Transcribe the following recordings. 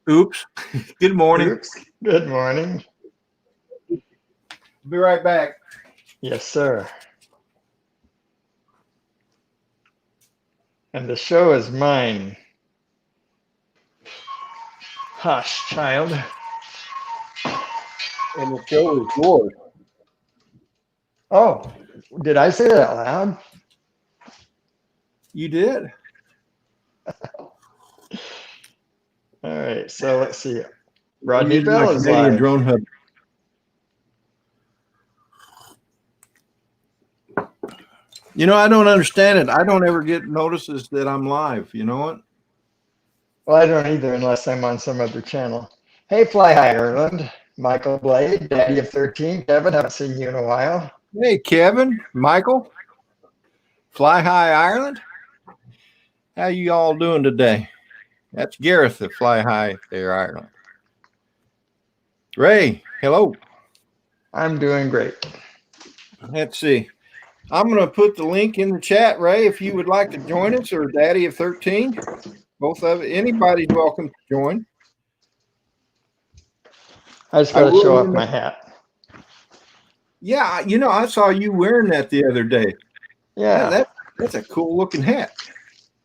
Oops. Good morning. Oops. Good morning. Be right back. Yes, sir. And the show is mine. Hush, child. And the show is yours. Oh, did I say that out loud? You did. All right, so let's see. I'm Rodney using my Bell is Canadian live. drone hub. You know, I don't understand it. I don't ever get notices that I'm live. You know what? Well, I don't either unless I'm on some other channel. Hey, Fly High Ireland. Michael Blade, daddy of 13. Kevin, haven't seen you in a while. Hey, Kevin, Michael, Fly High Ireland. How you all doing today? That's Gareth at Fly High there, Ireland. Ray, hello. I'm doing great. Let's see. I'm going to put the link in the chat, Ray, if you would like to join us, or Daddy of 13. Both of it. Anybody's welcome to join. I just got to show off my hat. Yeah, you know, I saw you wearing that the other day. Yeah. That's a cool looking hat.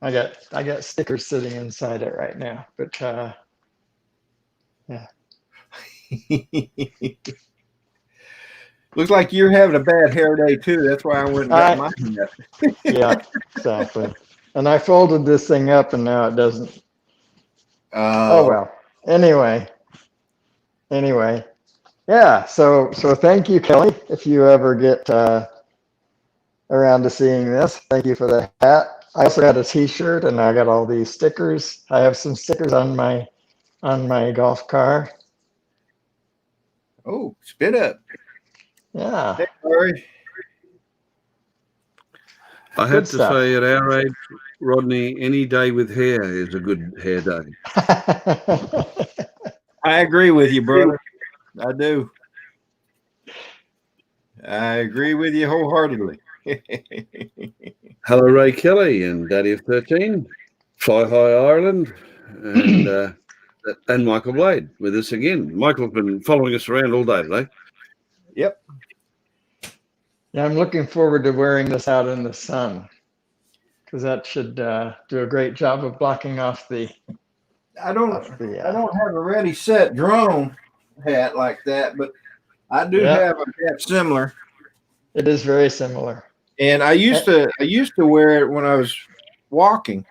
I got stickers sitting inside it right now, but yeah. Looks like you're having a bad hair day too. That's why I went and got my hat. Yeah, exactly. And I folded this thing up, and now it doesn't. Oh well. Anyway. Yeah. So thank you, Kelly. If you ever get around to seeing this, thank you for the hat. I also got a T-shirt, and I got all these stickers. I have some stickers on my golf car. Oh, spit up. Yeah. Hey, Larry. I have to say, at our age, Rodney, any day with hair is a good hair day. I agree with you, brother. I do. I agree with you wholeheartedly. Hello, Ray Kelly and Daddy of 13, Fly High Ireland, and Michael Blade with us again. Michael's been following us around all day today. Yep. Yeah, I'm looking forward to wearing this out in the sun, because that should do a great job of blocking off the. I don't have a ready set drone hat like that, but I do have a hat similar. It is very similar. And I used to wear it when I was walking.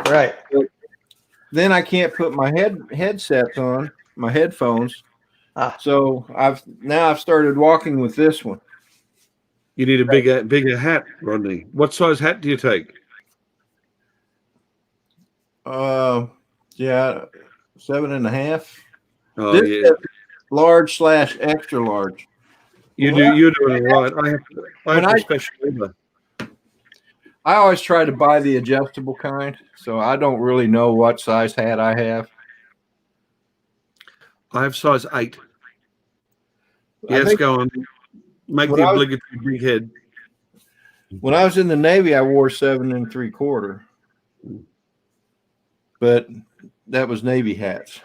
Right. But then I can't put my headsets on, my headphones. So I've started walking with this one. You need a bigger hat, Rodney. What size hat do you take? Yeah, 7.5. Oh, this yeah. is large/extra large. You're doing it right. I have a special order. I always try to buy the adjustable kind, so I don't really know what size hat I have. I have size 8. Yes, go on. Make the obligatory big head. When I was in the Navy, I wore 7 3/4. But that was Navy hats.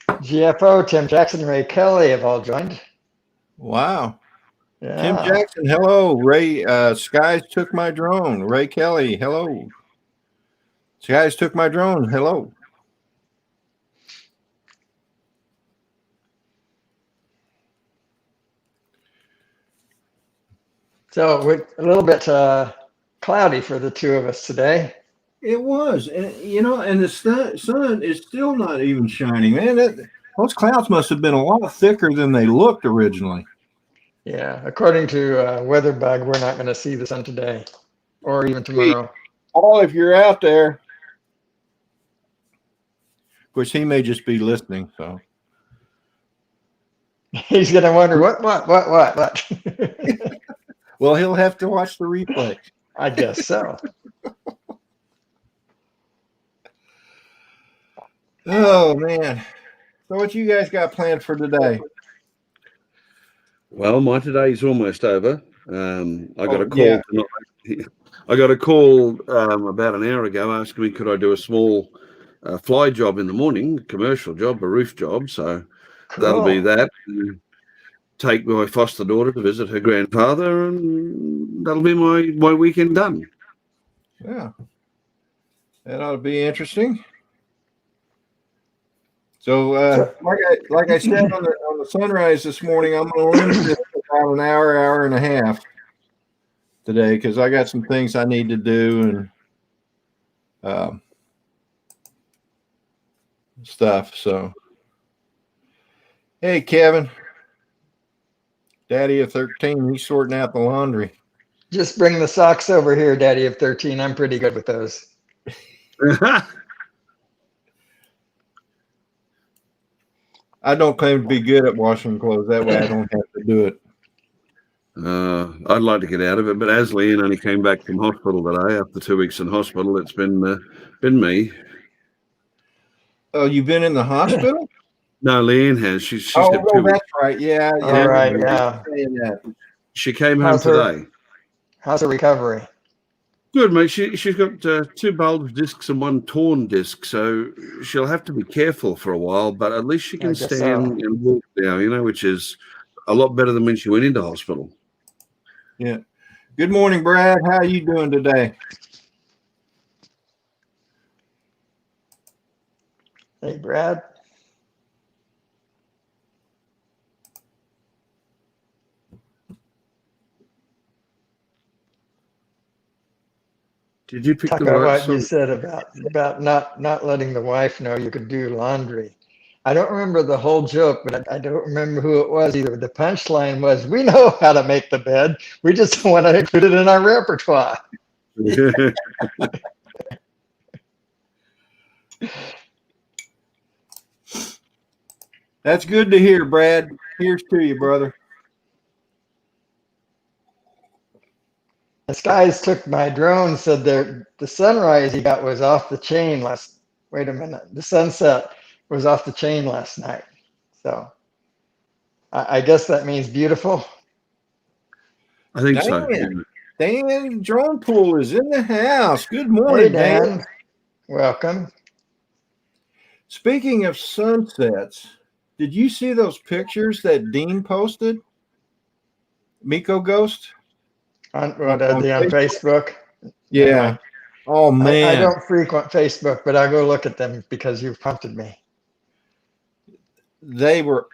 GFO, Tim Jackson, Ray Kelly have all joined. Wow. Yeah. Tim Jackson, hello. Ray, Skies took my drone. Ray Kelly, hello. Skies took my drone. Hello. So we're a little bit cloudy for the two of us today. It was, and and the sun is still not even shining, man. Those clouds must have been a lot thicker than they looked originally. Yeah, according to WeatherBug, we're not going to see the sun today, or even tomorrow. Paul, if you're out there, of course, he may just be listening. So he's going to wonder what. Well, he'll have to watch the replay. I guess so. Oh, man. So what you guys got planned for today? Well, my today is almost over. I got a call tonight. I got a call about an hour ago asking me could I do a small fly job in the morning, commercial job, a roof job. So that'll be Cool. that. And take my foster daughter to visit her grandfather, and that'll be my weekend done. Yeah, that ought to be interesting. So, like I said on the sunrise this morning, I'm going to limit it to about an hour and a half today because I got some things I need to do and stuff. So, hey, Kevin, Daddy of 13, he's sorting out the laundry. Just bring the socks over here, Daddy of 13. I'm pretty good with those. I don't claim to be good at washing clothes. That way I don't have to do it. I'd like to get out of it, but as Leanne only came back from hospital today after 2 weeks in hospital, it's been me. Oh, you've been in the hospital? No, Leanne has. She's had 2 weeks. That's right. Yeah. All right. Yeah. She came home today. How's her recovery? Good, mate. She's got 2 bulged discs and 1 torn disc, so she'll have to be careful for a while, but at least she can stand and walk now, which is a lot better than when she went into hospital. Yeah. Good morning, Brad. How are you doing today? Hey, Brad. Did you pick Talk the about right what you said about not letting the wife know you could do laundry? I don't remember the whole joke, but I don't remember who it was either. The punchline was, "We know how to make the bed. We just want to include it in our repertoire." That's good to hear, Brad. Here's to you, brother. The skies took my drone, said the sunrise he got was off the chain wait a minute. The sunset was off the chain last night. So I guess that means beautiful. I think so. Dan Drone Pool is in the house. Good morning, Hey, Dan. Dan. Welcome. Speaking of sunsets, did you see those pictures that Dean posted? Miko Ghost? On Facebook? Yeah. Oh, man. I don't frequent Facebook, but I'll go look at them because you've prompted me. They were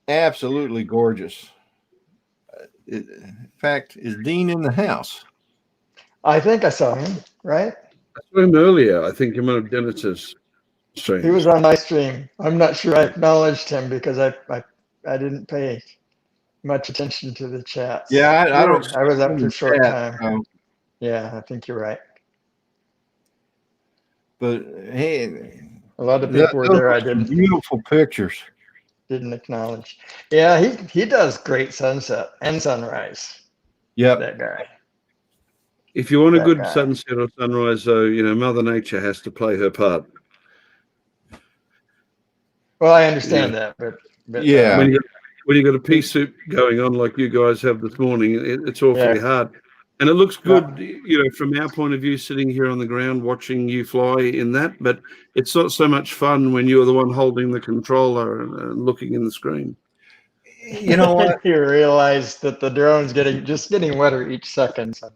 absolutely gorgeous. In fact, is Dean in the house? I think I saw him, right? I saw him earlier. I think in one of Dennis's streams. He was on my stream. I'm not sure I acknowledged him because I didn't pay much attention to the chats. Yeah, I don't. I was up for a short time. So. Yeah, I think you're right. But hey, a lot of people were there. I didn't. Beautiful pictures. Didn't acknowledge. Yeah, he does great sunset and sunrise. Yep. That guy. If you want a good sunset or sunrise, though, Mother Nature has to play her part. Well, I understand that, but yeah, when you got a pea soup going on like you guys have this morning, it's awfully hard. And it looks good, from our point of view, sitting here on the ground watching you fly in that. But it's not so much fun when you're the one holding the controller and looking in the screen. You know what? You realize that the drone's getting wetter each second. So.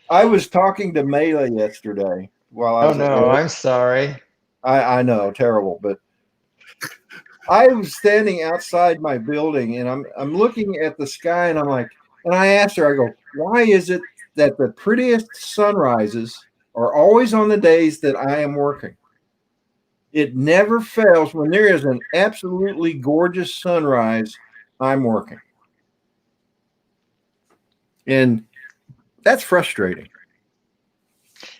I was talking to Mela yesterday while I was. Oh no, I'm sorry. I know, terrible, but I was standing outside my building and I'm looking at the sky and I'm like, and I asked her, I go, why is it that the prettiest sunrises are always on the days that I am working? It never fails when there is an absolutely gorgeous sunrise, I'm working. And that's frustrating.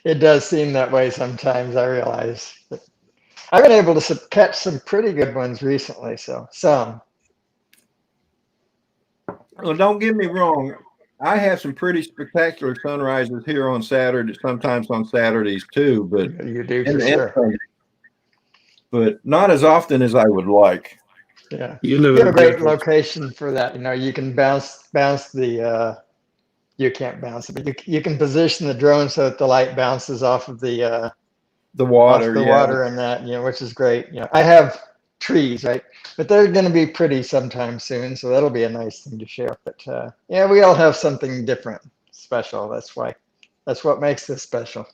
It does seem that way sometimes, I realize. I've been able to catch some pretty good ones recently, some. Well, don't get me wrong. I have some pretty spectacular sunrises here on Saturday, sometimes on Saturdays too. But you do for sure. But not as often as I would like. Yeah, you have a great location for that. You can bounce the you can't bounce it, but you can position the drone so that the light bounces off of the water, water and that, which is great. I have trees, right? But they're going to be pretty sometime soon, so that'll be a nice thing to share. But yeah, we all have something different, special. That's what makes this special.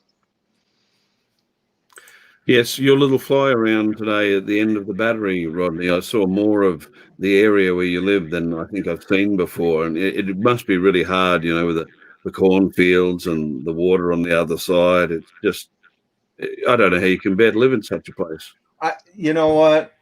Yes, your little fly around today at the end of the battery, Rodney. I saw more of the area where you live than I think I've seen before, and it must be really hard, with the cornfields and the water on the other side. It's just, I don't know how you can bear to live in such a place. You know what?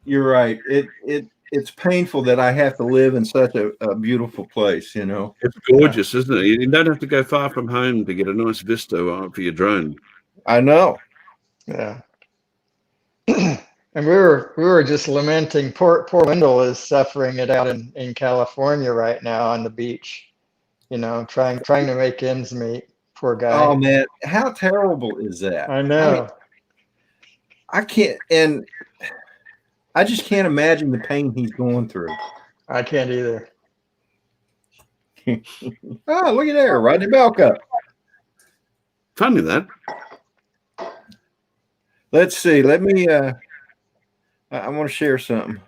You're right. It's painful that I have to live in such a beautiful place. It's gorgeous, isn't it? You don't have to go far from home to get a nice vista for your drone. I know. Yeah. And we were just lamenting poor Wendell is suffering it out in California right now on the beach, trying to make ends meet. Poor guy. Oh man, how terrible is that? I know. I can't, and I just can't imagine the pain he's going through. I can't either. Oh, look at there, Rodney Bell Cup. Funny that. Let's see. Let me. I want to share something,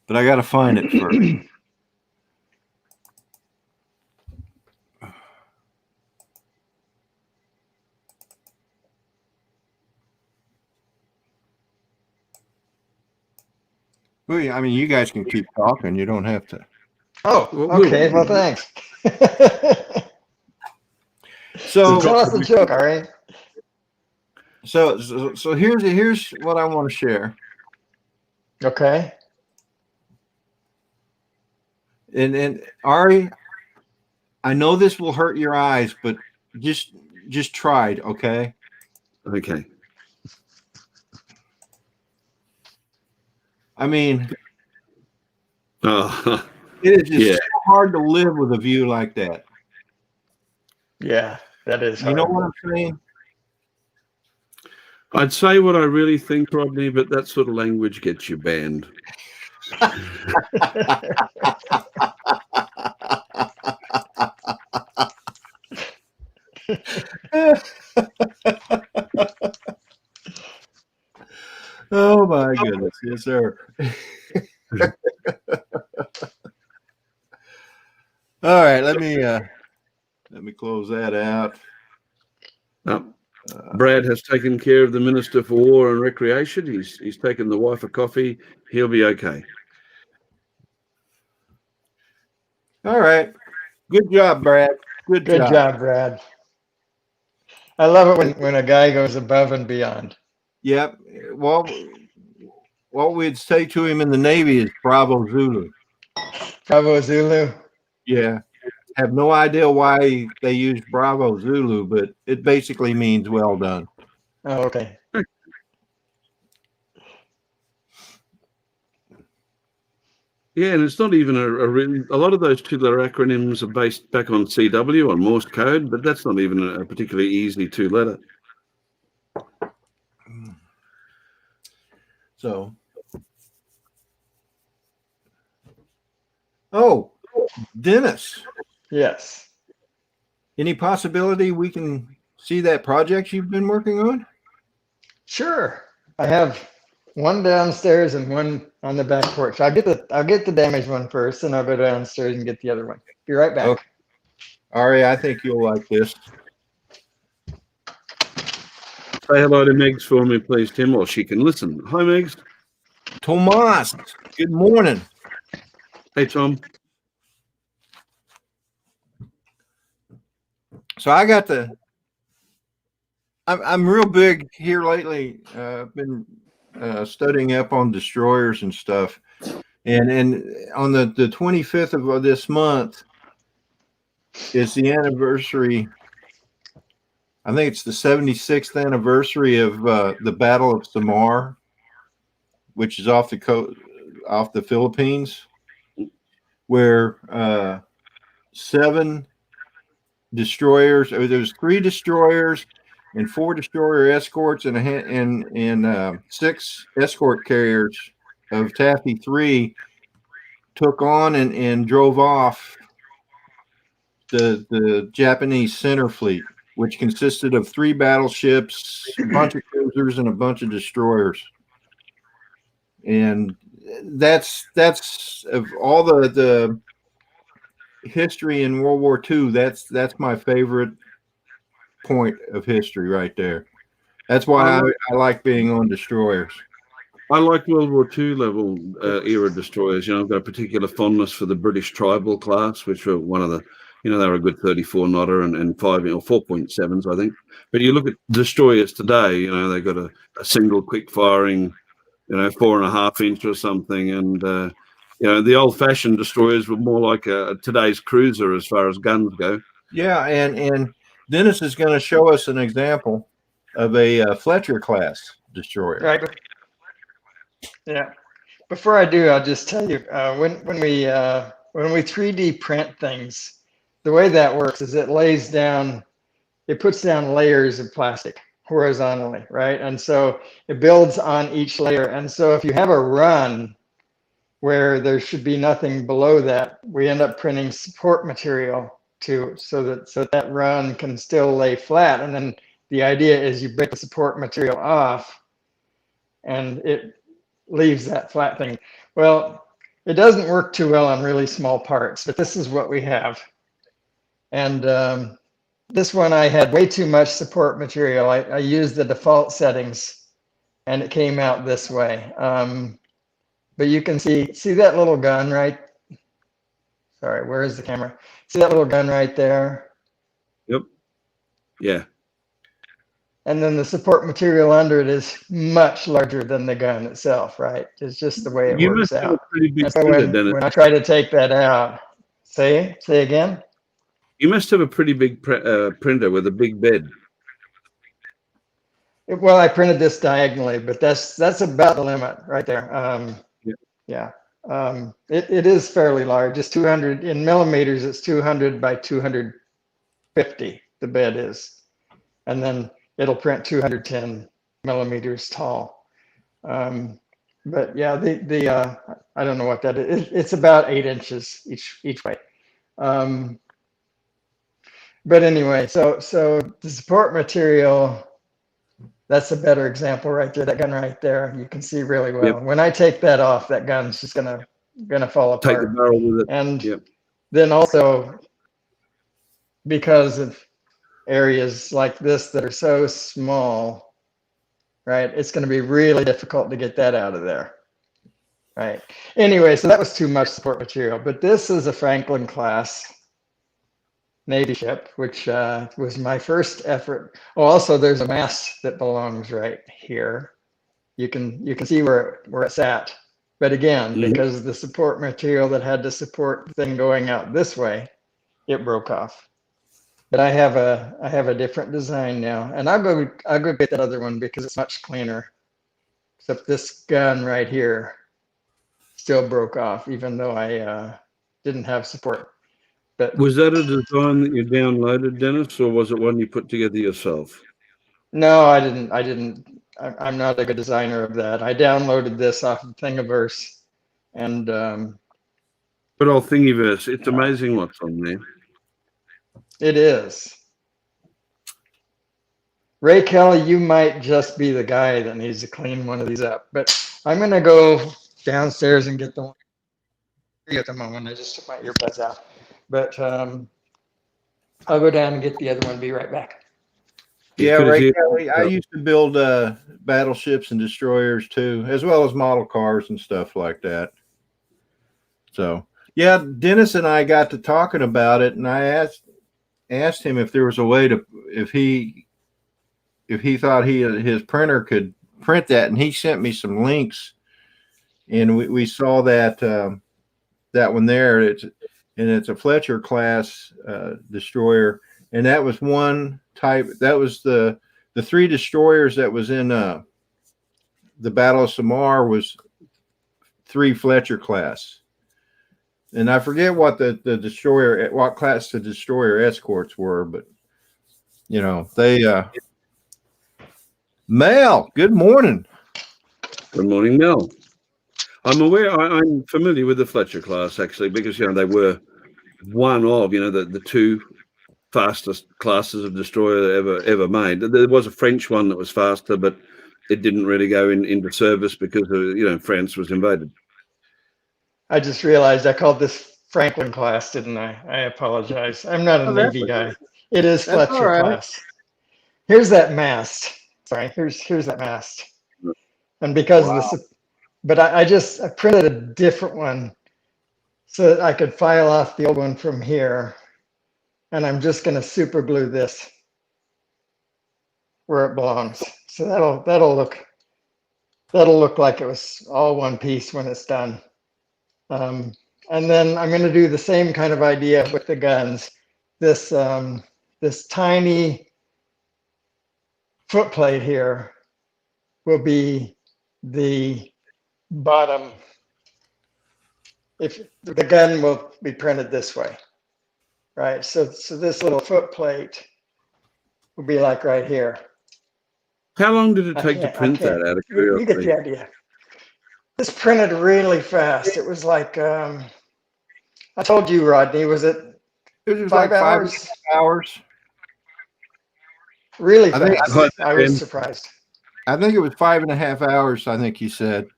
but I got to find it first. Well, I mean, you guys can keep talking. You don't have to. Oh, okay. Well, thanks. So tell us a joke, all right? So here's what I want to share. Okay. And Ari, I know this will hurt your eyes, but just try it, okay? Okay. I mean, it is just so hard to live with a view like that. Yeah, that is hard. You know what I'm saying? I'd say what I really think, Rodney, but that sort of language gets you banned. Oh my goodness, yes, sir. All right, let me close that out. Brad has taken care of the Minister for War and Recreation. He's taken the wife a coffee. He'll be okay. All right. Good job, Brad. Good job, Brad. I love it when a guy goes above and beyond. Yep. Well, what we'd say to him in the Navy is Bravo Zulu. Bravo Zulu? Yeah. Have no idea why they use Bravo Zulu, but it basically means well done. Oh, okay. Yeah, and it's not even a lot of those two-letter acronyms are based back on CW, on Morse code, but that's not even a particularly easy two-letter. So, oh, Dennis. Yes. Any possibility we can see that project you've been working on? Sure. I have one downstairs and one on the back porch. I'll get the damaged one first, and I'll go downstairs and get the other one. Be right back. Okay. Ari, I think you'll like this. Say hello to Megs for me, please, Tim, or she can listen. Hi, Megs. Tomas, good morning. Hey, Tom. So I got I'm real big here lately. I've been studying up on destroyers and stuff. And on the 25th of this month is the anniversary. I think it's the 76th anniversary of the Battle of Samar, which is off the Philippines, where 7 destroyers. There's 3 destroyers and 4 destroyer escorts and 6 escort carriers of Taffy 3 took on and drove off the Japanese center fleet, which consisted of 3 battleships, a bunch of cruisers, and a bunch of destroyers. And that's of all the history in World War II. That's my favorite point of history right there. That's why I like being on destroyers. I like World War II level era destroyers. I've got a particular fondness for the British Tribal class, which were one of the, they were a good 34 knotter and 5 or 4.7s, I think. But you look at destroyers today, they've got a single quick firing, 4.5 inch or something. And, the old fashioned destroyers were more like today's cruiser as far as guns go. Yeah. And Dennis is going to show us an example of a Fletcher class destroyer. Right. Yeah. Before I do, I'll just tell you when we 3D print things, the way that works is it puts down layers of plastic horizontally, right? And so it builds on each layer. And so if you have a run where there should be nothing below that, we end up printing support material so that run can still lay flat. And then the idea is you break the support material off and it leaves that flat thing. Well, it doesn't work too well on really small parts, but this is what we have. And this one, I had way too much support material. I used the default settings and it came out this way. But you can see that little gun, right? Sorry, where is the camera? See that little gun right there? Yep. Yeah. And then the support material under it is much larger than the gun itself, right? It's just the way it works out. So when I try to take that out, say again? You must have a pretty big printer with a big bed. Well, I printed this diagonally, but that's about the limit right there. Yeah. It is fairly large. It's 200 in millimeters. It's 200 by 250. The bed is, and then it'll print 210 millimeters tall. But yeah, I don't know what that is. It's about 8 inches each way. But anyway, so the support material, that's a better example right there. That gun right there, you can see really well. Yep. When I take that off, that gun's just gonna fall apart. Take the barrel with it. And then also, because of areas like this that are so small, right? It's going to be really difficult to get that out of there, right? Anyway, so that was too much support material. But this is a Franklin class Navy ship, which was my first effort. Oh, also there's a mast that belongs right here. You can see where it sat. But again, because of the support material that had to support the thing going out this way, it broke off. But I have a different design now, and I'll go get that other one because it's much cleaner. Except this gun right here still broke off, even though I didn't have support. But was that a design that you downloaded, Dennis, or was it one you put together yourself? No, I didn't. I'm not a good designer of that. I downloaded this off of Thingiverse, and but on Thingiverse, it's amazing what's on there. It is. Ray Kelly, you might just be the guy that needs to clean one of these up. But I'm going to go downstairs and get the one at the moment. I just took my earbuds out. But I'll go down and get the other one. Be right back. Yeah, Ray Kelly, I used to build battleships and destroyers too, as well as model cars and stuff like that. So, yeah, Dennis and I got to talking about it, and I asked him if there was a way to, if he thought his printer could print that, and he sent me some links, and we saw that that one there. It's a Fletcher class destroyer, and that was one type. That was the 3 destroyers that was in the Battle of Samar was 3 Fletcher class. And I forget what what class the destroyer escorts were, but they Mel, good morning. Good morning, Mel. I'm familiar with the Fletcher class actually, because they were one of, the two fastest classes of destroyer ever made. There was a French one that was faster, but it didn't really go into service because France was invaded. I just realized I called this Franklin class, didn't I? I apologize. I'm not a Navy guy. It is Fletcher class. Here's that mast. Sorry, here's that mast. And because of this, but I printed a different one so that I could file off the old one from here. And I'm just going to super glue this where it belongs. So that'll look like it was all one piece when it's done. And then I'm going to do the same kind of idea with the guns. This tiny foot plate here will be the bottom. If the gun will be printed this way, right? So this little foot plate will be like right here. How long did it take to print that out of curiosity? You get the idea. This printed really fast. It was like, I told you, Rodney, was it? It was 5 like hours? 5 hours. Really fast. I was surprised. I think it was 5.5 hours. I think you said.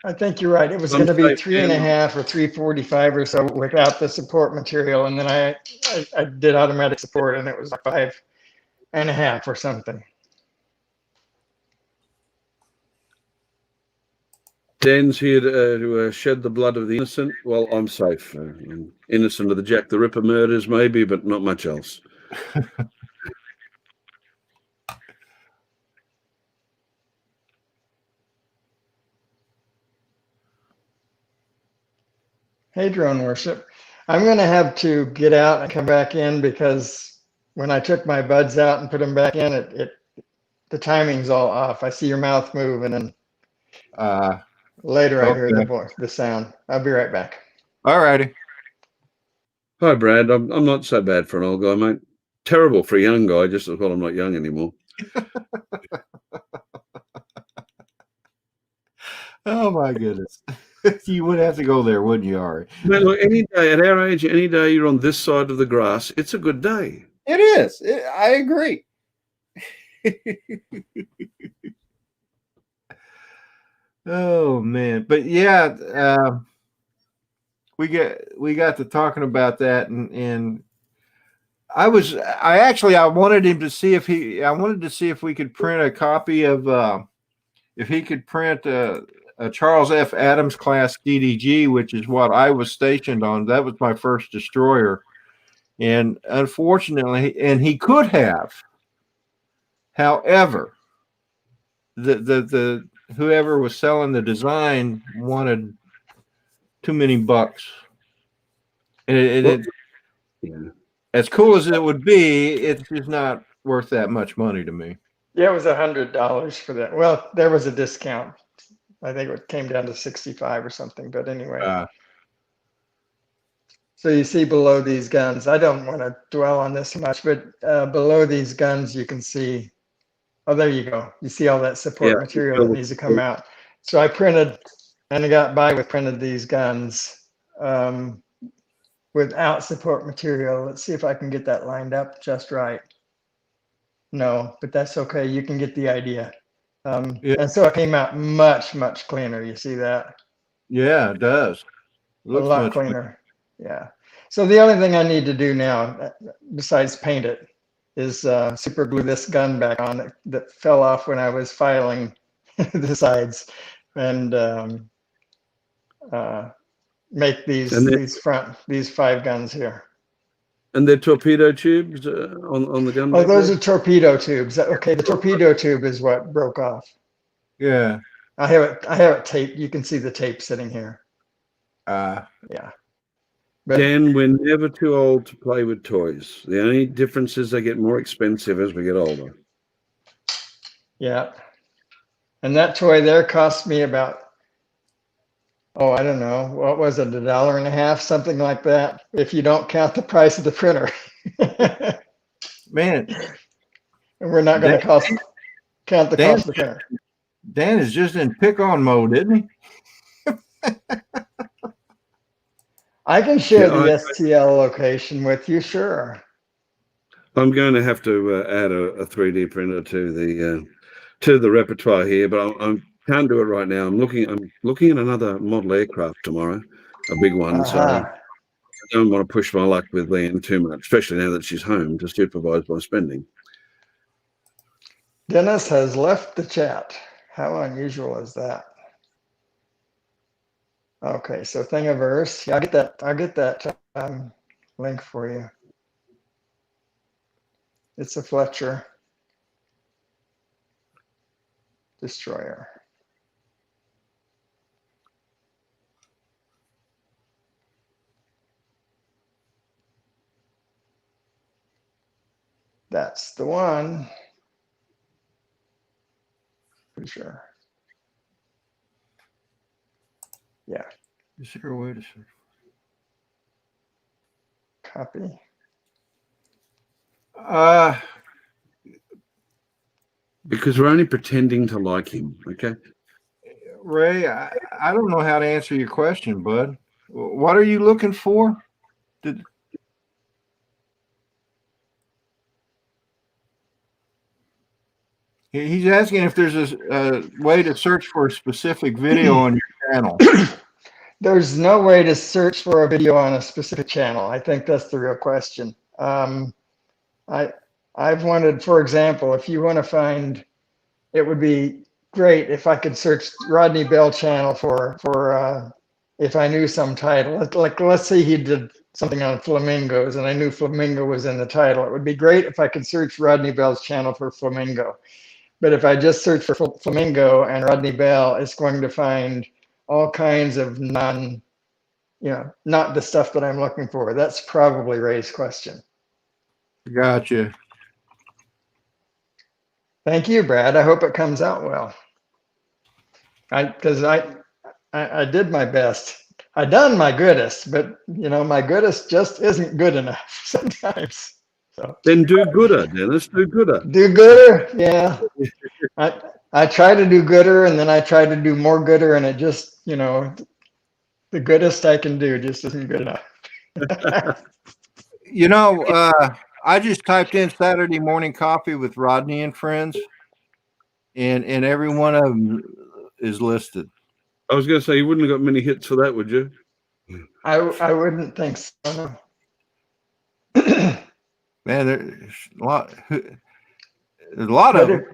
I think you're right. It was going to be 3.5 or 3:45 or so without the support material, and then I did automatic support, and it was like 5.5 or something. Dan's here to shed the blood of the innocent. Well, I'm safe. Innocent of the Jack the Ripper murders, maybe, but not much else. Hey, drone worship. I'm going to have to get out and come back in because when I took my buds out and put them back in, the timing's all off. I see your mouth move, and then later I hear the sound. I'll be right back. All righty. Hi, Brad. I'm not so bad for an old guy, mate. Terrible for a young guy, just as well I'm not young anymore. Oh, my goodness. You would have to go there, wouldn't you, Ari? Man, look, any day at our age, any day you're on this side of the grass, it's a good day. It is. I agree. Oh man, but yeah, we got to talking about that, and I wanted him to see I wanted to see if we could print a copy of if he could print a Charles F. Adams class DDG, which is what I was stationed on. That was my first destroyer. And unfortunately, and he could have, however, the whoever was selling the design wanted too many bucks. And as cool as it would be, it's just not worth that much money to me. Yeah, it was $100 for that. Well, there was a discount. I think it came down to 65 or something, but anyway. So you see below these guns, I don't want to dwell on this much, but below these guns, you can see, oh, there you go. You see all that support material that needs to come out. So I printed, and I got by with printed these guns without support material. Let's see if I can get that lined up just right. No, but that's okay. You can get the idea. And so it came out much, much cleaner. You see that? Yeah, it does. Looks a lot cleaner. Yeah. So the only thing I need to do now, besides paint it, is super glue this gun back on it that fell off when I was filing the sides, and make these 5 guns here. And they're torpedo tubes on the gun? Oh, those are torpedo tubes. Okay, the torpedo tube is what broke off. Yeah. I have it taped. You can see the tape sitting here. Yeah. But, Dan, we're never too old to play with toys. The only difference is they get more expensive as we get older. Yeah. And that toy there cost me about, I don't know, what was it, $1.50, something like that, if you don't count the price of the printer. Man. And we're not going to count the cost of the printer. Dan is just in pick-on mode, isn't he? I can share Yeah, the STL location with you, sure. I'm going to have to add a 3D printer to the repertoire here, but I can't do it right now. I'm looking at another model aircraft tomorrow, a big one. So Uh-huh. I don't want to push my luck with Leanne too much, especially now that she's home to supervise my spending. Dennis has left the chat. How unusual is that? Okay, so Thingiverse. Yeah, I'll get that link for you. It's a Fletcher destroyer. That's the one. For sure. Yeah. Is there a way to search? Copy. Because we're only pretending to like him, okay? Ray, I don't know how to answer your question, bud. What are you looking for? He's asking if there's a way to search for a specific video on your channel. There's no way to search for a video on a specific channel. I think that's the real question. I've wanted, for example, if you want to find, it would be great if I could search Rodney Bell channel for if I knew some title. Like let's say he did something on flamingos and I knew flamingo was in the title. It would be great if I could search Rodney Bell's channel for flamingo. But if I just search for flamingo and Rodney Bell, it's going to find all kinds of not the stuff that I'm looking for. That's probably Ray's question. Gotcha. Thank you, Brad. I hope it comes out well. Because I did my best. I done my goodest, but my goodest just isn't good enough sometimes. So Then do gooder, Dennis. Do gooder. do gooder, yeah. I try to do gooder, and then I try to do more gooder, and it just the goodest I can do just isn't good enough. I just typed in Saturday morning coffee with Rodney and friends, and every one of them is listed. I was going to say, you wouldn't have got many hits for that, would you? I wouldn't think so. Man, there's a lot of them.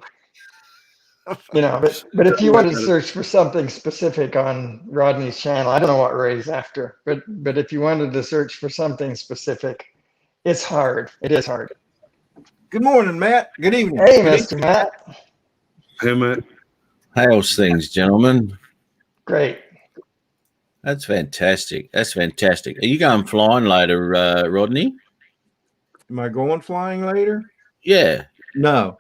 But if you want to search for something specific on Rodney's channel, I don't know what Ray's after, but if you wanted to search for something specific, it's hard. It is hard. Good morning, Matt. Good evening. Hey, Mr. Matt. Hey, Matt. How's things, gentlemen? Great. That's fantastic. That's fantastic. Are you going flying later, Rodney? Am I going flying later? Yeah. No.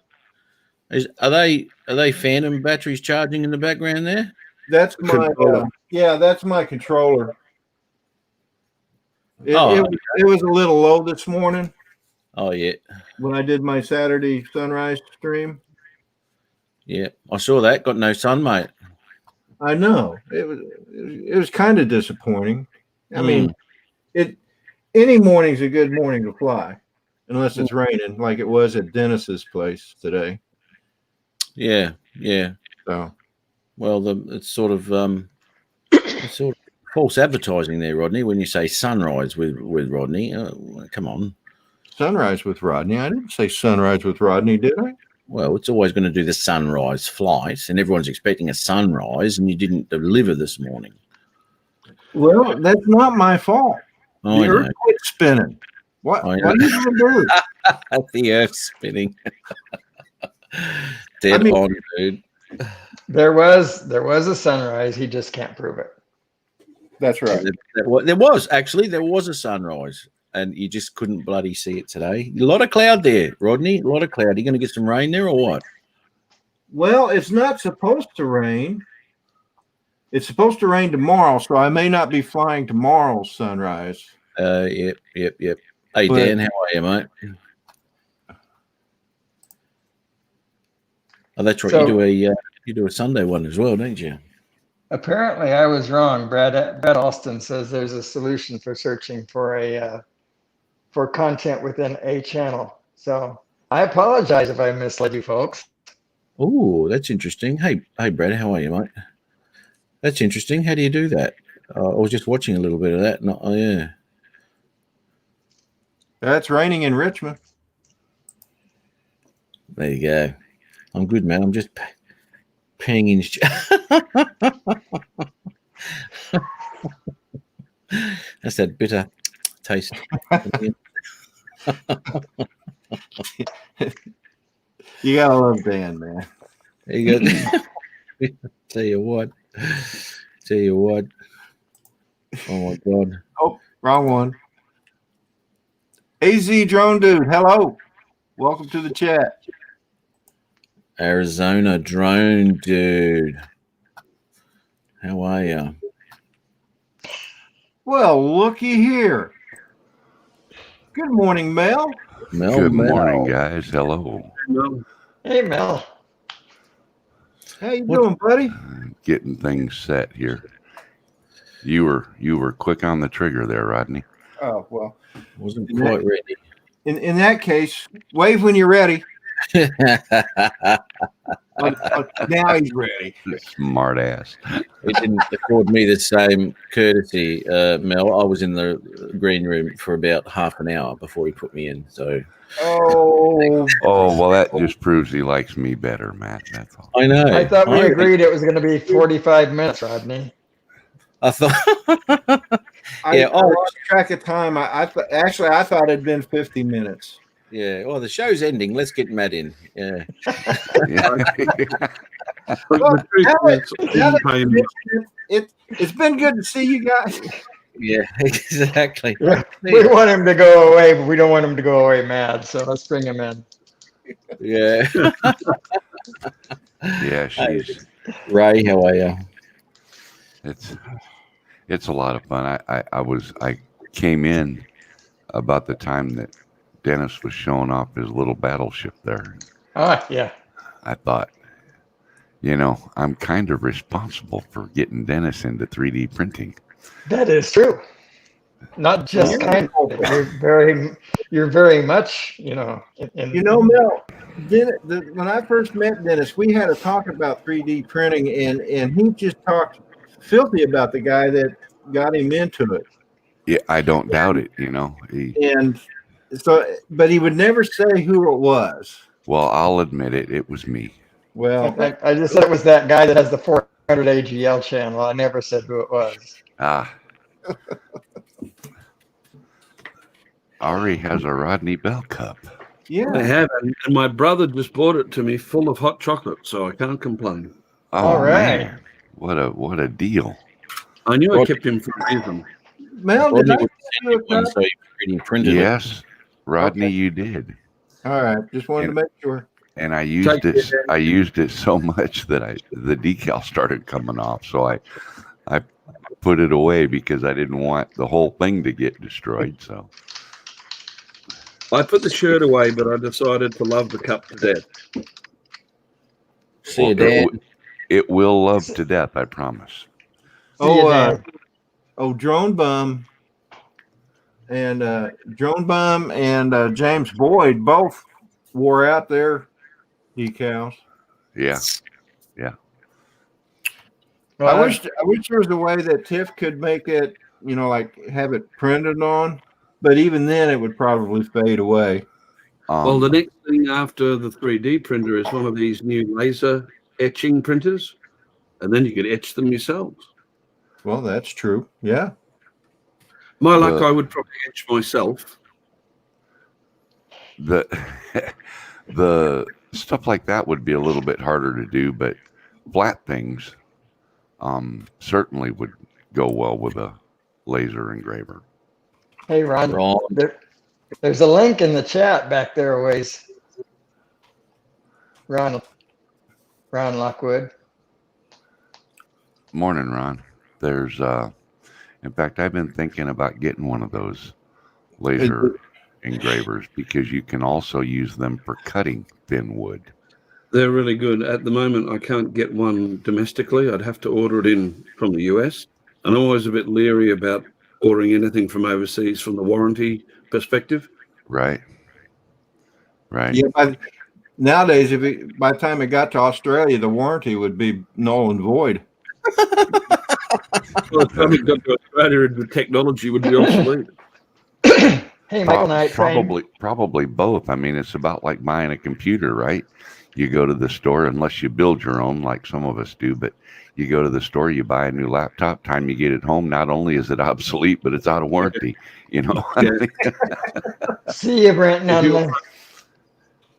Are they Phantom batteries charging in the background there? That's my that's my controller. It was a little low this morning. Oh yeah. When I did my Saturday sunrise stream. Yeah, I saw that. Got no sun, mate. I know. It was kind of disappointing. I mean, any morning's a good morning to fly, unless it's raining, like it was at Dennis's place today. Yeah. So, well, it's sort of false advertising there, Rodney. When you say sunrise with Rodney, come on. Sunrise with Rodney. I didn't say sunrise with Rodney, did I? Well, it's always going to do the sunrise flight, and everyone's expecting a sunrise, and you didn't deliver this morning. Well, that's not my fault. Oh, the earth quit spinning. What are you going to do? The earth spinning. Dead on, dude. There was a sunrise. He just can't prove it. That's right. There was a sunrise, and you just couldn't bloody see it today. A lot of cloud there, Rodney. A lot of cloud. Are you going to get some rain there or what? Well, it's not supposed to rain. It's supposed to rain tomorrow, so I may not be flying tomorrow's sunrise. Yep. Hey, Dan, how are you, mate? Oh, that's right. So, you do a Sunday one as well, don't you? Apparently, I was wrong. Brad Austin says there's a solution for searching for content within a channel. So I apologize if I misled you folks. Oh, that's interesting. Hey, Brad, how are you, mate? That's interesting. How do you do that? I was just watching a little bit of that. Oh, yeah. That's raining in Richmond. There you go. I'm good, man. I'm just peeing in. That's that bitter taste. You gotta love Dan, man. There you go. Tell you what. Oh my God. Oh, wrong one. AZ Drone Dude, hello. Welcome to the chat. Arizona Drone Dude. How are you? Well, looky here. Good morning, Mel. Good morning, guys. Hello. Hey, Mel. How you doing, buddy? Getting things set here. You were quick on the trigger there, Rodney. Oh, well. Wasn't quite ready. In that case, wave when you're ready. Now he's ready. Smart ass. It didn't afford me the same courtesy, Mel. I was in the green room for about half an hour before he put me in. So. Oh, well, that just proves he likes me better, Matt. That's all. I know. I thought we agreed it was going to be 45 minutes, Rodney. I thought. I lost track of time. I thought it'd been 50 minutes. Yeah. Well, the show's ending. Let's get Matt in. Yeah. It's been good to see you guys. Yeah, exactly. Yeah, we want him to go away, but we don't want him to go away mad. So let's bring him in. Yeah. Yeah, she's Ray. How are you? It's a lot of fun. I came in about the time that Dennis was showing off his little battleship there. Yeah. I thought, I'm kind of responsible for getting Dennis into 3D printing. That is true. Not just kind of. You're very much, Mel, when I first met Dennis, we had a talk about 3D printing, and he just talked filthy about the guy that got him into it. Yeah, I don't doubt it, But he would never say who it was. Well, I'll admit it. It was me. Well, I just said it was that guy that has the 400 AGL channel. I never said who it was. Ari has a Rodney Bell cup. Yeah, I have, and my brother just bought it to me full of hot chocolate, so I can't complain. Oh, all right. Man. What a deal. I knew I kept him for a reason. Mel, did I send you a One, cup? so you pretty printed Yes, Rodney, Okay. You did. All right, just wanted to make sure. And I used it. I used it so much that the decal started coming off. So I put it away because I didn't want the whole thing to get destroyed. So I put the shirt away, but I decided to love the cup to death. See you, Dan. It will love to death, I promise. Drone Bum and James Boyd both wore out their decals. Yeah. Well, I wish there was a way that Tiff could make it, like have it printed on, but even then it would probably fade away. Well, the next thing after the 3D printer is one of these new laser etching printers, and then you could etch them yourselves. Well, that's true. Yeah. My luck, I would probably etch myself. the stuff like that would be a little bit harder to do, but flat things certainly would go well with a laser engraver. hey, Ron. Wrong. There's a link in the chat back there a ways. Ron Lockwood. Morning, Ron. There's in fact, I've been thinking about getting one of those laser engravers because you can also use them for cutting thin wood. They're really good. At the moment, I can't get one domestically. I'd have to order it in from the US. And I'm always a bit leery about ordering anything from overseas from the warranty perspective. Right. Right. Yeah, nowadays, by the time it got to Australia, the warranty would be null and void. Well, if something got to Australia, the technology would be obsolete. Hey, Michael Knight. Probably both. I mean, it's about like buying a computer, right? You go to the store, unless you build your own, like some of us do, but you go to the store, you buy a new laptop. Time you get it home, not only is it obsolete, but it's out of warranty. You know. See you, Brent.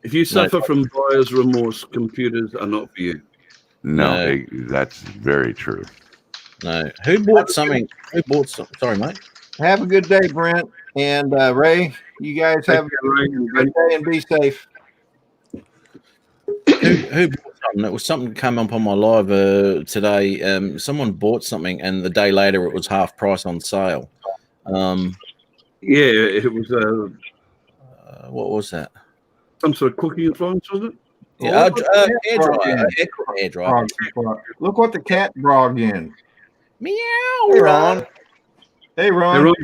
If you suffer from buyer's remorse, computers are not for you. No, that's very true. No. Who bought something? Sorry, mate. Have a good day, Brent. And Ray, you guys have a good day and be safe. Who bought something? It was something that came up on my live today. Someone bought something, and the day later it was half price on sale. Yeah, it was what was that? Some sort of cooking appliance, was it? Yeah, air dryer. Look what the cat brought in. Meow. Hey, Ron. Hey, Ron.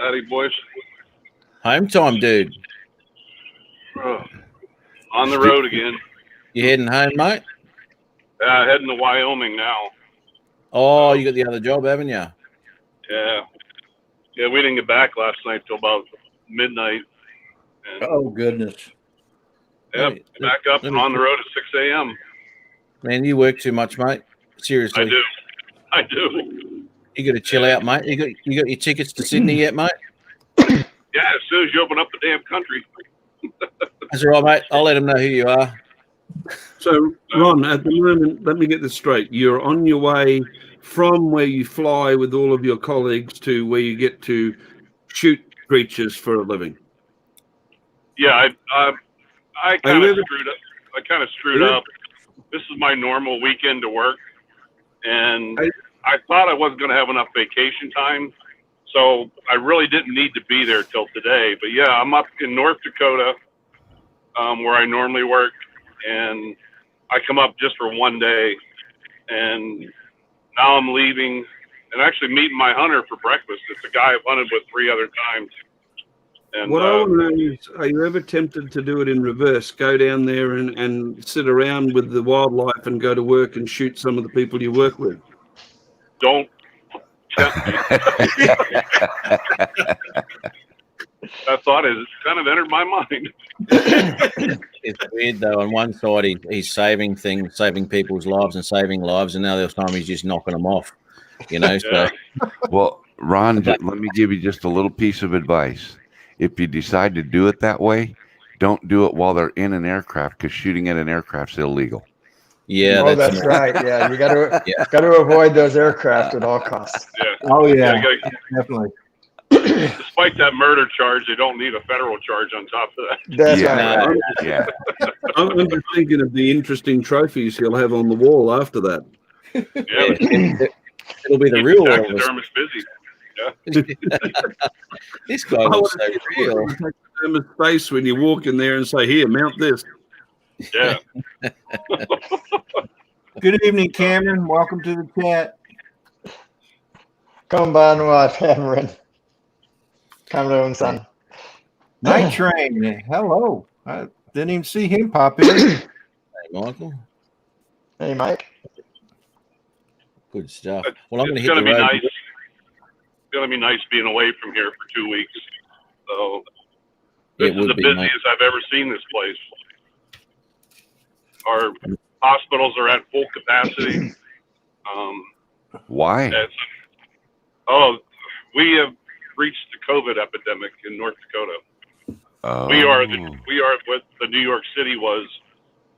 Howdy, boys. Home time, dude. On the road again. You heading home, mate? Heading to Wyoming now. Oh, you got the other job, haven't you? Yeah. Yeah, we didn't get back last night till about midnight. And, Oh, goodness. yeah, back up and on the road at 6 a.m. Man, you work too much, mate. Seriously. I do. You got to chill out, mate. You got your tickets to Sydney yet, mate? Yeah, as soon as you open up the damn country. That's all right, mate. I'll let them know who you are. So, Ron, at the moment, let me get this straight. You're on your way from where you fly with all of your colleagues to where you get to shoot creatures for a living. Yeah, I kind of screwed up. I kind of screwed up. This is my normal weekend to work, and I thought I wasn't going to have enough vacation time, so I really didn't need to be there till today. But yeah, I'm up in North Dakota, where I normally work, and I come up just for one day, and now I'm leaving and actually meeting my hunter for breakfast. It's a guy I've hunted with 3 other times. And what I want to know is, are you ever tempted to do it in reverse? Go down there and sit around with the wildlife and go to work and shoot some of the people you work with? Don't tempt me. That thought has kind of entered my mind. It's weird, though. On one side, he's saving things, saving people's lives and saving lives, and now the other time he's just knocking them off, you know? Yeah. So, Well, Ron, let me give you just a little piece of advice. If you decide to do it that way, don't do it while they're in an aircraft, because shooting at an aircraft's illegal. yeah, that's right. Yeah, you got to avoid those aircraft at all costs. Yeah. Oh, yeah, definitely. Despite that murder charge, they don't need a federal charge on top of that. That's Yeah. right. Yeah. I'm just thinking of the interesting trophies he'll have on the wall after that. Yeah, it'll be the real one. taxidermist busy. This guy looks so real. His face when you walk in there and say, "Here, mount this." Yeah. Good evening, Cameron. Welcome to the chat. Come by and watch, Cameron. Cameron, son. Night Train. Hello. I didn't even see him pop in. Hey, Michael. Hey, Mike. Good stuff. Well, I'm going to It's hit going the to be road. nice. It's going to be nice being away from here for 2 weeks. So this is the busiest I've ever seen this place. Our hospitals are at full capacity. Why? We have reached the COVID epidemic in North Dakota. Oh. We are what the New York City was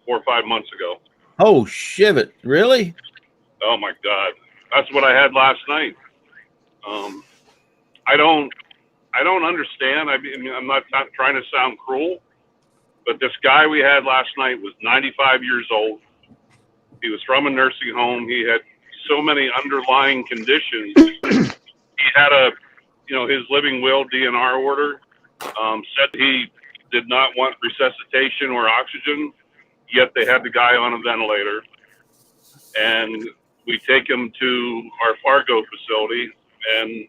4 or 5 months ago. Oh, shivet. Really? Oh my God, that's what I had last night. I don't understand. I mean, I'm not trying to sound cruel, but this guy we had last night was 95 years old. He was from a nursing home. He had so many underlying conditions. He had his living will DNR order, said he did not want resuscitation or oxygen. yet they had the guy on a ventilator. And we take him to our Fargo facility, and you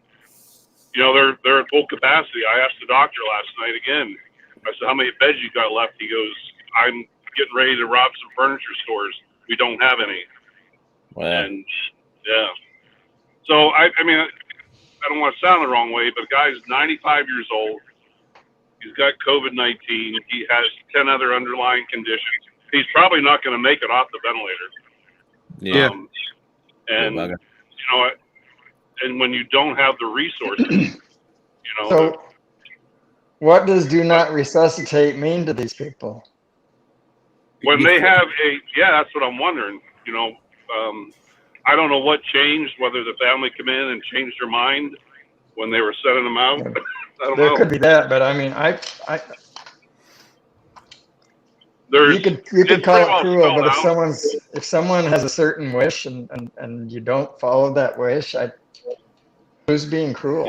know they're at full capacity. I asked the doctor last night again. I said, "How many beds you got left?" He goes, "I'm getting ready to rob some furniture stores. We don't have any." Wow. And yeah, so I mean, I don't want to sound the wrong way, but the guy's 95 years old. He's got COVID-19. He has 10 other underlying conditions. He's probably not going to make it off the ventilator. Yeah. And you know, and when you don't have the resources, you know. So, what does "do not resuscitate" mean to these people? When they have that's what I'm wondering. You know, I don't know what changed. Whether the family come in and changed their mind when they were sending them out. I don't know. There could be that, but I mean, you could call it cruel, but if someone has a certain wish and you don't follow that wish, who's being cruel?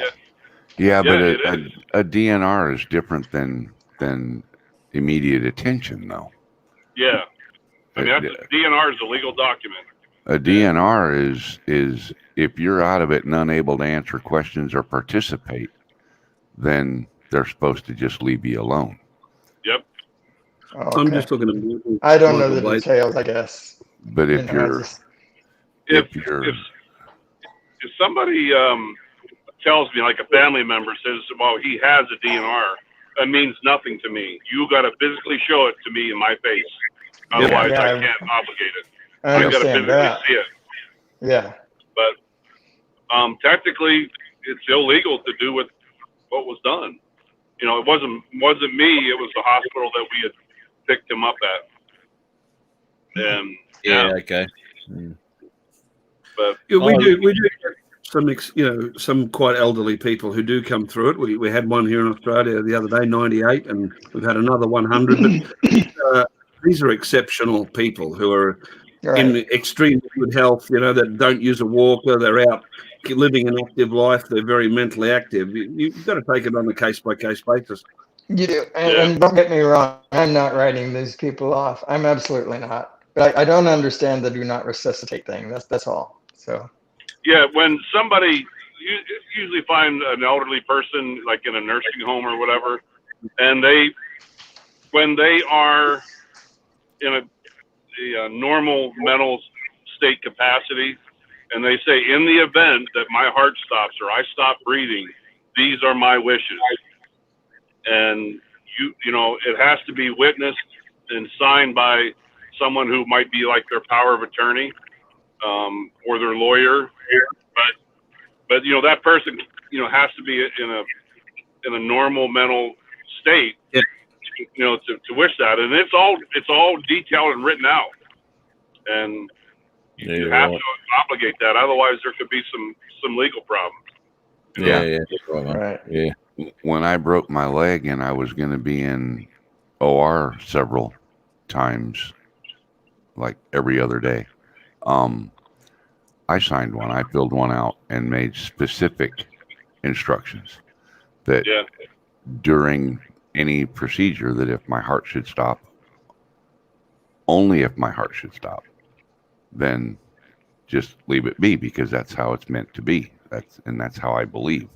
Yeah, but a DNR is different than immediate attention, though. Yeah, I mean, DNR is a legal document. A DNR is if you're out of it and unable to answer questions or participate, then they're supposed to just leave you alone. Yep. Okay. I'm just looking at. I don't know the details, I guess. But if somebody tells me, like a family member says, "Well, he has a DNR," that means nothing to me. You got to physically show it to me in my face, otherwise I can't obligate it. I understand that. See it. Yeah. But technically, it's illegal to do what was done. You know, it wasn't me. It was the hospital that we had picked him up at. And okay. But we do get some quite elderly people who do come through it. We had one here in Australia the other day, 98, and we've had another 100. But these are exceptional people who are in extreme good health, you know, that don't use a walker. They're out living an active life. They're very mentally active. You've got to take it on a case-by-case basis. You do. And don't get me wrong. I'm not writing these people off. I'm absolutely not. But I don't understand the "do not resuscitate" thing. That's all. So. Yeah, when somebody, you usually find an elderly person like in a nursing home or whatever, and when they are in a normal mental state capacity, and they say, "In the event that my heart stops or I stop breathing, these are my wishes," and you know, it has to be witnessed and signed by someone who might be like their power of attorney, or their lawyer. But you know, that person, you know, has to be in a normal mental state, you know, to wish that. And it's all detailed and written out. And you have to obligate that, otherwise there could be some legal problems. Right. When I broke my leg and I was going to be in OR several times, like every other day, I signed one. I filled one out and made specific instructions that during any procedure, that if my heart should stop, only if my heart should stop, then just leave it be, because that's how it's meant to be. That's how I believe.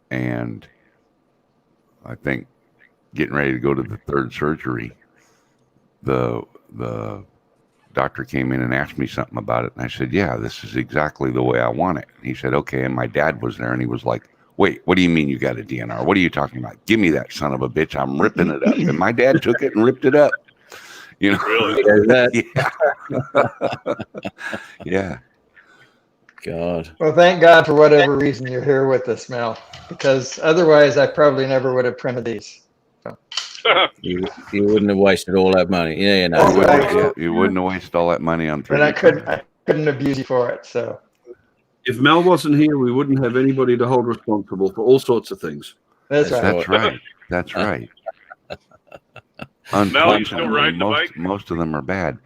And I think getting ready to go to the third surgery, the doctor came in and asked me something about it, and I said, "Yeah, this is exactly the way I want it." And he said, "Okay." And my dad was there, and he was like, "Wait, what do you mean you got a DNR? What are you talking about? Give me that son of a bitch. I'm ripping it up." And my dad took it and ripped it up. You know, really? Yeah. God. Well, thank God for whatever reason you're here with us, Mel, because otherwise I probably never would have printed these. So. You wouldn't have wasted all that money. Yeah, You wouldn't have wasted all that money on 3D. And I couldn't abuse you for it. So. If Mel wasn't here, we wouldn't have anybody to hold responsible for all sorts of things. That's right. That's right. Mel, you still ride the bike? Most of them are bad.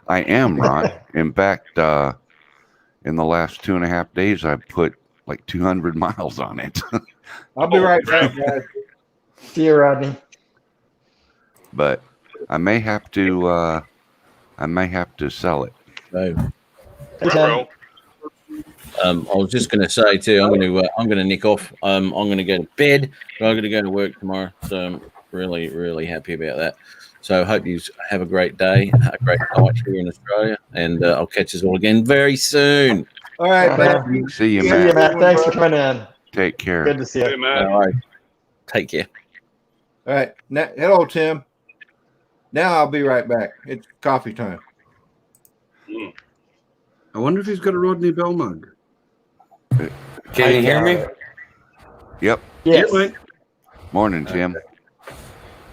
I am, Ron. In fact, in the last 2.5 days, I've put like 200 miles on it. I'll be right back, guys. See you, Rodney. But I may have to I may have to sell it. So, Ruh-roh. I was just going to say too, I'm going to nick off. I'm going to go to bed, but I'm going to go to work tomorrow. So I'm really, really happy about that. So I hope you have a great day, a great night here in Australia, and I'll catch us all again very soon. All right, Matt. See you, See Matt. you, Matt. Thanks for coming in. Take care. Good to see Hey, you. Matt. All right. Take care. All right. Hello, Tim. Now I'll be right back. It's coffee time. I wonder if he's got a Rodney Bell mug. Can you hear me? Yep. Yes. Yeah, mate. Morning, Tim.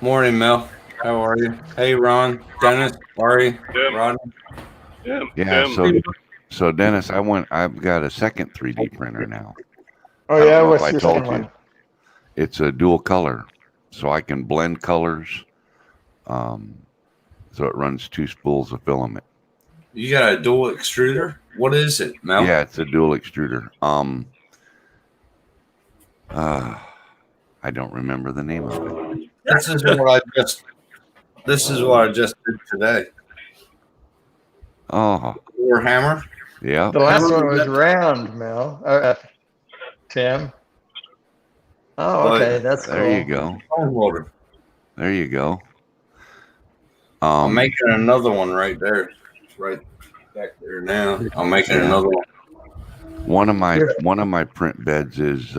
Morning, Mel. How are you? Hey, Ron, Dennis, Ari, Tim. Rodney. Yeah. Tim. So Dennis, I've got a second 3D printer now. Oh, I don't yeah. know if What's I your told second you. one? It's a dual color, so I can blend colors. So it runs 2 spools of filament. You got a dual extruder? What is it, Mel? Yeah, it's a dual extruder. I don't remember the name of it. This is what I just did today. Oh, Warhammer. yeah. The last one was round, Mel. Tim. Oh, okay. That's cool. There you go. Stone welder. There you go. I'm making another one right there. It's right back there now. I'm making another one. One of my print beds is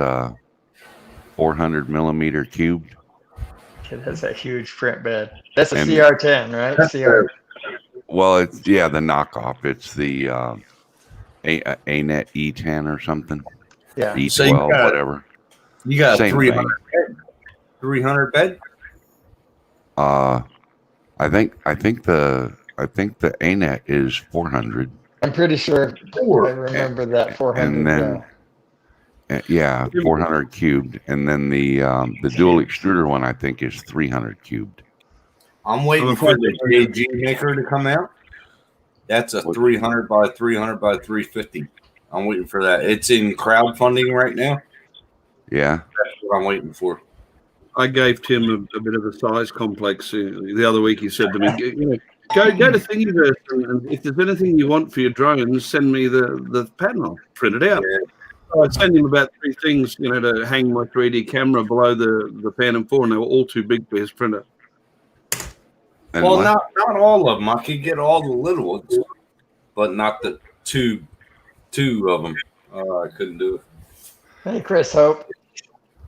400 millimeter cubed. Okay, that's a huge print bed. That's a And- CR10, right? CR. Well, it's the knockoff. It's the ANET E10 or something. Yeah. E12, So you got- whatever. You got a Same 300 bed? 300 bed? I think the ANET is 400. I'm pretty sure I remember that 400. And then, yeah, 400 cubed, and then the dual extruder one I think is 300 cubed. I'm waiting for the JG maker to come out. That's a 300 by 300 by 350. I'm waiting for that. It's in crowdfunding right now. Yeah, That's what I'm waiting for. I gave Tim a bit of a size complex the other week. He said to me, go to Thingiverse, and if there's anything you want for your drones, send me the pattern. I'll print it out. Yeah. So I sent him about 3 things, to hang my 3D camera below the Phantom 4, and they were all too big for his printer. and Well, let- not all of them. I could get all the little ones, but not the two of them. I couldn't do it. Hey, Chris Hope.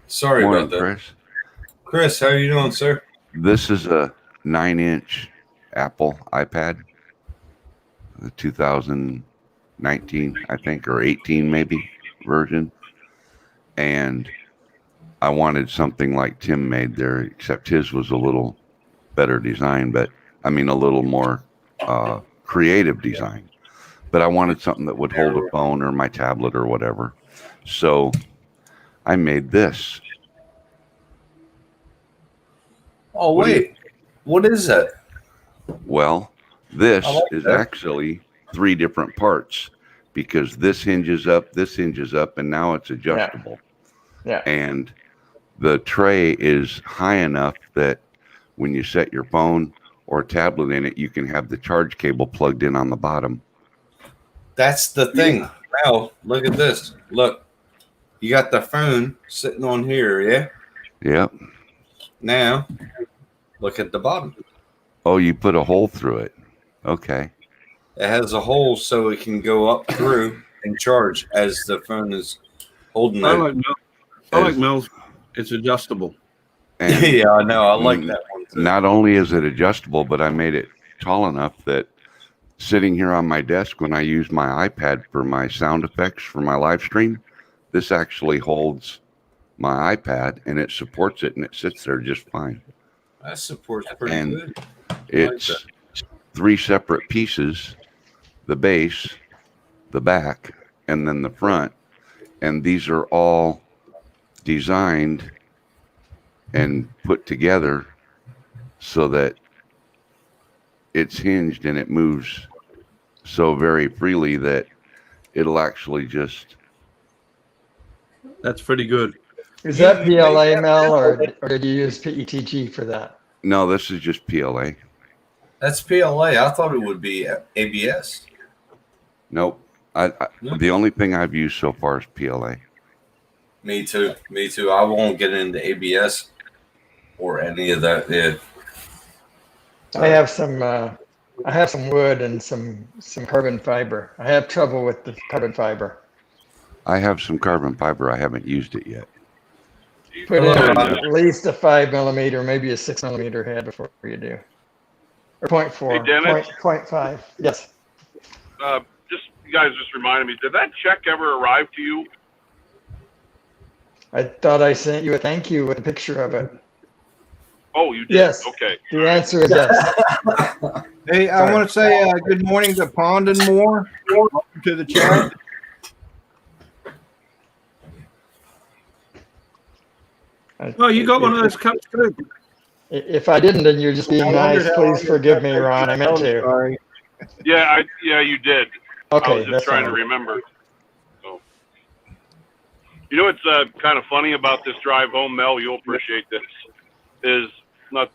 Sorry morning, about that. Chris. Chris, how you doing, sir? This is a 9-inch Apple iPad, the 2019, I think, or 18 maybe version. And I wanted something like Tim made there, except his was a little better design, but I mean a little more creative design. But I wanted something that would hold a phone or my tablet or whatever. So I made this. Oh, wait. What is that? Well, this I like is that. actually 3 different parts because this hinges up, and now it's adjustable. Yeah. And the tray is high enough that when you set your phone or tablet in it, you can have the charge cable plugged in on the bottom. That's the thing. Now, look at this. Look. You got the phone sitting on here, yeah? Yep. Now, look at the bottom. Oh, you put a hole through it. Okay. It has a hole so it can go up through and charge as the phone is holding I it. like Mel's. It's adjustable. And Yeah, I know. I like that one too. not only is it adjustable, but I made it tall enough that sitting here on my desk when I use my iPad for my sound effects for my live stream, this actually holds my iPad and it supports it and it sits there just fine. That support's pretty And good. It's 3 separate pieces, the base, the back, and then the front. And these are all designed and put together so that it's hinged and it moves so very freely that it'll actually just... That's pretty good. Is that PLA, Mel, or did you use PETG for that? No, this is just PLA. That's PLA. I thought it would be ABS. Nope. The only thing I've used so far is PLA. Me too. I won't get into ABS or any of that. Yeah. I have some wood and some carbon fiber. I have trouble with the carbon fiber. I have some carbon fiber. I haven't used it yet. Put in at least a 5 millimeter, maybe a 6 millimeter head before you do. Or 0.4, Hey, Dennis? 0.5. Yes. You guys just reminded me, did that check ever arrive to you? I thought I sent you a thank you with a picture of it. Oh, you did? Yes. Okay. The answer is yes. Hey, I want to say good morning to Pond and More. Welcome to the chat. Oh, you got one of those cups too. If I didn't, then you're just being nice. Please forgive me, Ron. I meant to. Sorry. Yeah, you did. Okay, I was just trying to remember. So, you know what's kind of funny about this drive home, Mel? You'll appreciate this. Is not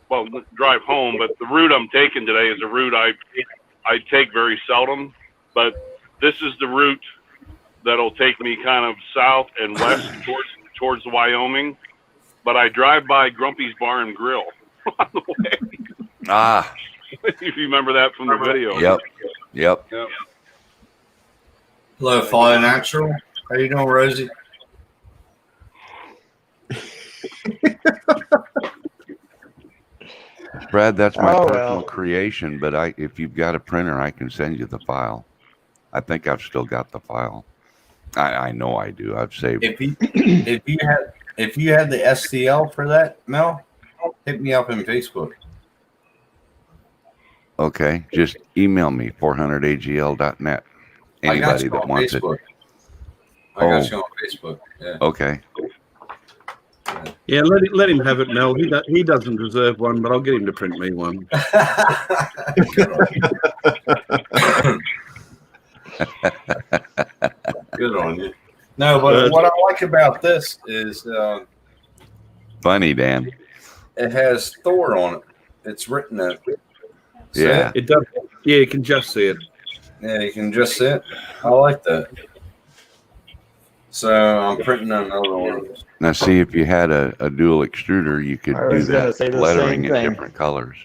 drive home, but the route I'm taking today is a route I take very seldom. But this is the route that'll take me kind of south and west towards Wyoming. But I drive by Grumpy's Bar and Grill on the way. Ah. If you remember that from the video. Yep. Hello, Fly Natural. How you doing, Rosie? Brad, that's my Oh, personal well. creation, but if you've got a printer, I can send you the file. I think I've still got the file. I know I do. I've saved. If you had the STL for that, Mel, hit me up on Facebook. Okay, just email me 400agl.net. Anybody that wants Facebook. it. I got you on Facebook. Yeah. Okay. Yeah, let him have it, Mel. He doesn't deserve one, but I'll get him to print me one. Good on you. No, but what I like about this is Funny, Dan. it has Thor on it. It's written it. Yeah. It does. Yeah, you can just see it. Yeah, you can just see it. I like that. So I'm printing another one. Now, see, if you had a dual extruder, you could I do was gonna say that the lettering same in thing. different colors.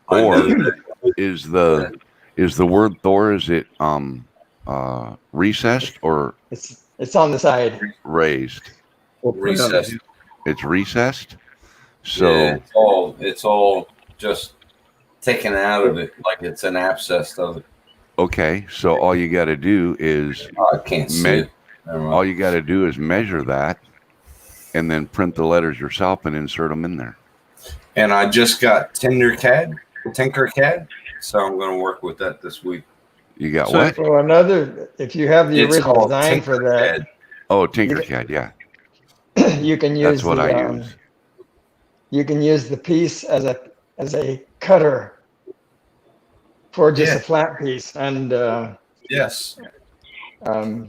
I Or know that. is the word Thor, is it recessed or It's on the side. raised? Recessed. It's recessed. So Yeah, it's all just taken out of it like it's an abscess of it. okay, so all you got to do is Oh, I can't see it. Never mind. all you got to do is measure that, and then print the letters yourself and insert them in there. And I just got Tinkercad, so I'm going to work with that this week. You got So- what? Well, if you have the It's original called design for that, Tinkercad. Oh, Tinkercad, yeah. you can use That's what I use. You can use the piece as a cutter for just Yeah. a flat piece, and Yes,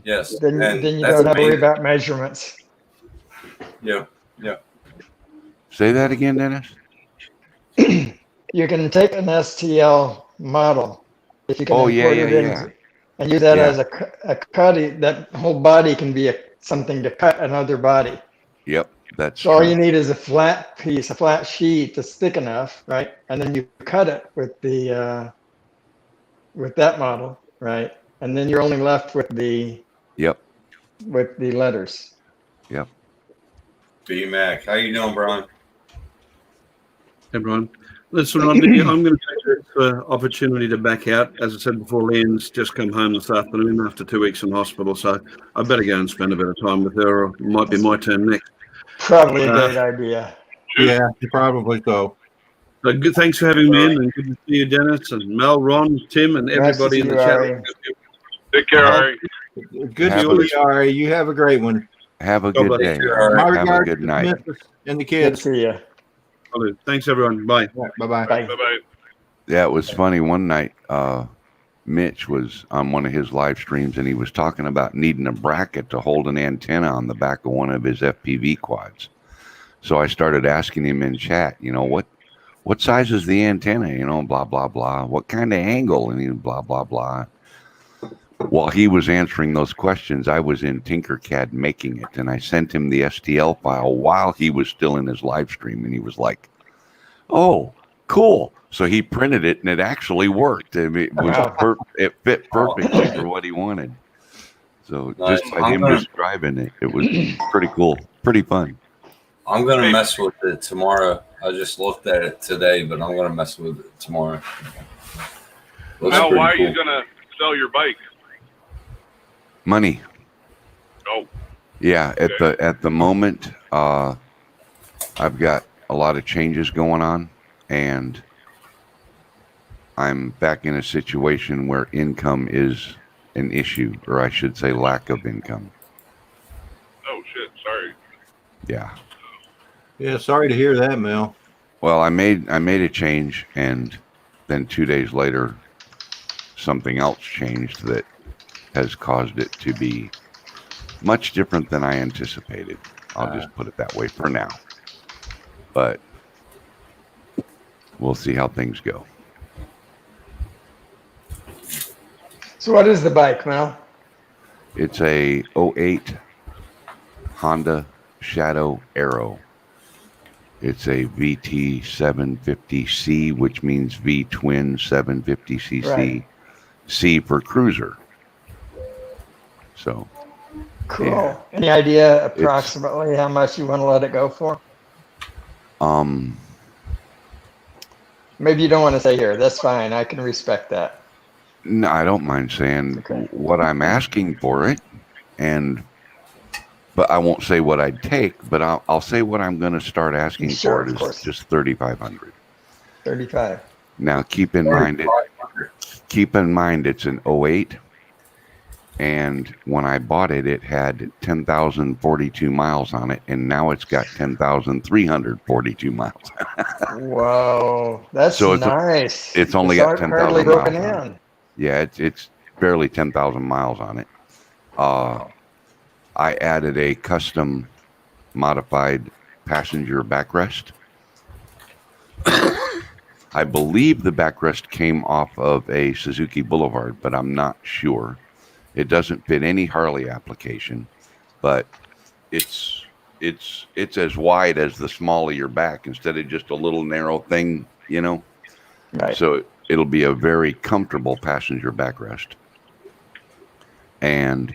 yes. then And you that's don't have to worry amazing. about measurements. Yeah. Say that again, Dennis. You can take an STL model if you can Oh, import yeah, it yeah, in, yeah. and use that Yeah. as a cutting. That whole body can be something to cut another body. Yep, that's So all true. you need is a flat piece, a flat sheet that's thick enough, right? And then you cut it with that model, right? And then you're only left with the Yep. letters. B-Mac. How you doing, Brian? Everyone. Listen, I'm going to take this opportunity to back out. As I said before, Leanne's just come home this afternoon after 2 weeks in hospital, so I better go and spend a bit of time with her, or it might be my turn next. Probably a great idea. Yeah, probably so. So good, thanks for having me in, and good to see you, Dennis, and Mel, Ron, Tim, and everybody in the chat. Ari. Take care, Ari. Good Have to see you, Ari. You have a great one. Have a God good bless day. you. All right. My Have a regards good to night. Memphis and the Good to kids. see you. Thanks, everyone. Bye. Bye-bye. Bye. Bye-bye. Yeah, it was funny. One night, Mitch was on one of his live streams, and he was talking about needing a bracket to hold an antenna on the back of one of his FPV quads. So I started asking him in chat, what size is the antenna? You know, blah, blah, blah. What kind of angle? And he blah, blah, blah. While he was answering those questions, I was in Tinkercad making it, and I sent him the STL file while he was still in his live stream, and he was like, "Oh, cool!" So he printed it, and it actually worked. I mean, it was it fit perfectly for what he wanted. So just by him describing it, it was pretty cool, pretty fun. I'm gonna mess with it tomorrow. I just looked at it today, but I'm gonna mess with it tomorrow. Now, why are you gonna sell your bike? Money. Oh. Yeah, at the moment, I've got a lot of changes going on, and I'm back in a situation where income is an issue, or I should say lack of income. Oh shit! Sorry. Yeah. Yeah, sorry to hear that, Mel. Well, I made a change, and then 2 days later, something else changed that has caused it to be much different than I anticipated. I'll just put it that way for now. But we'll see how things go. So what is the bike, Mel? It's a 08 Honda Shadow Aero. It's a VT 750C, which means V twin 750cc. Right. C for cruiser. So Cool. Yeah. Any idea approximately how much you want to let it go for? Maybe you don't want to say here. That's fine. I can respect that. No, I don't mind saying what I'm asking for it, but I won't say what I'd take. But I'll say what I'm going to start asking for it is just $3,500. 35. Now keep in mind it's an 08, and when I bought it, it had 10,042 miles on it, and now it's got 10,342 miles. Whoa, that's so nice. It's only got 10,000 miles on it. Yeah, it's barely 10,000 miles on it. I added a custom modified passenger backrest. I believe the backrest came off of a Suzuki Boulevard, but I'm not sure. It doesn't fit any Harley application, but it's as wide as the small of your back instead of just a little narrow thing, you know? Right. So it'll be a very comfortable passenger backrest. And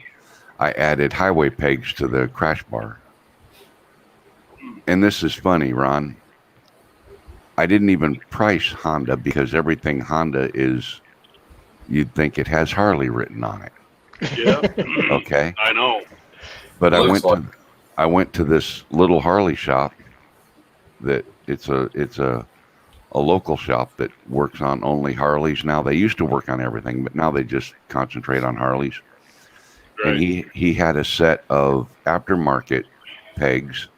I added highway pegs to the crash bar. And this is funny, Ron. I didn't even price Honda because everything Honda is, you'd think it has Harley written on it. Yeah. Okay. I know. But I went to this little Harley shop that it's a local shop that works on only Harleys now. They used to work on everything, but now they just concentrate on Harleys. Right. And he had a set of aftermarket pegs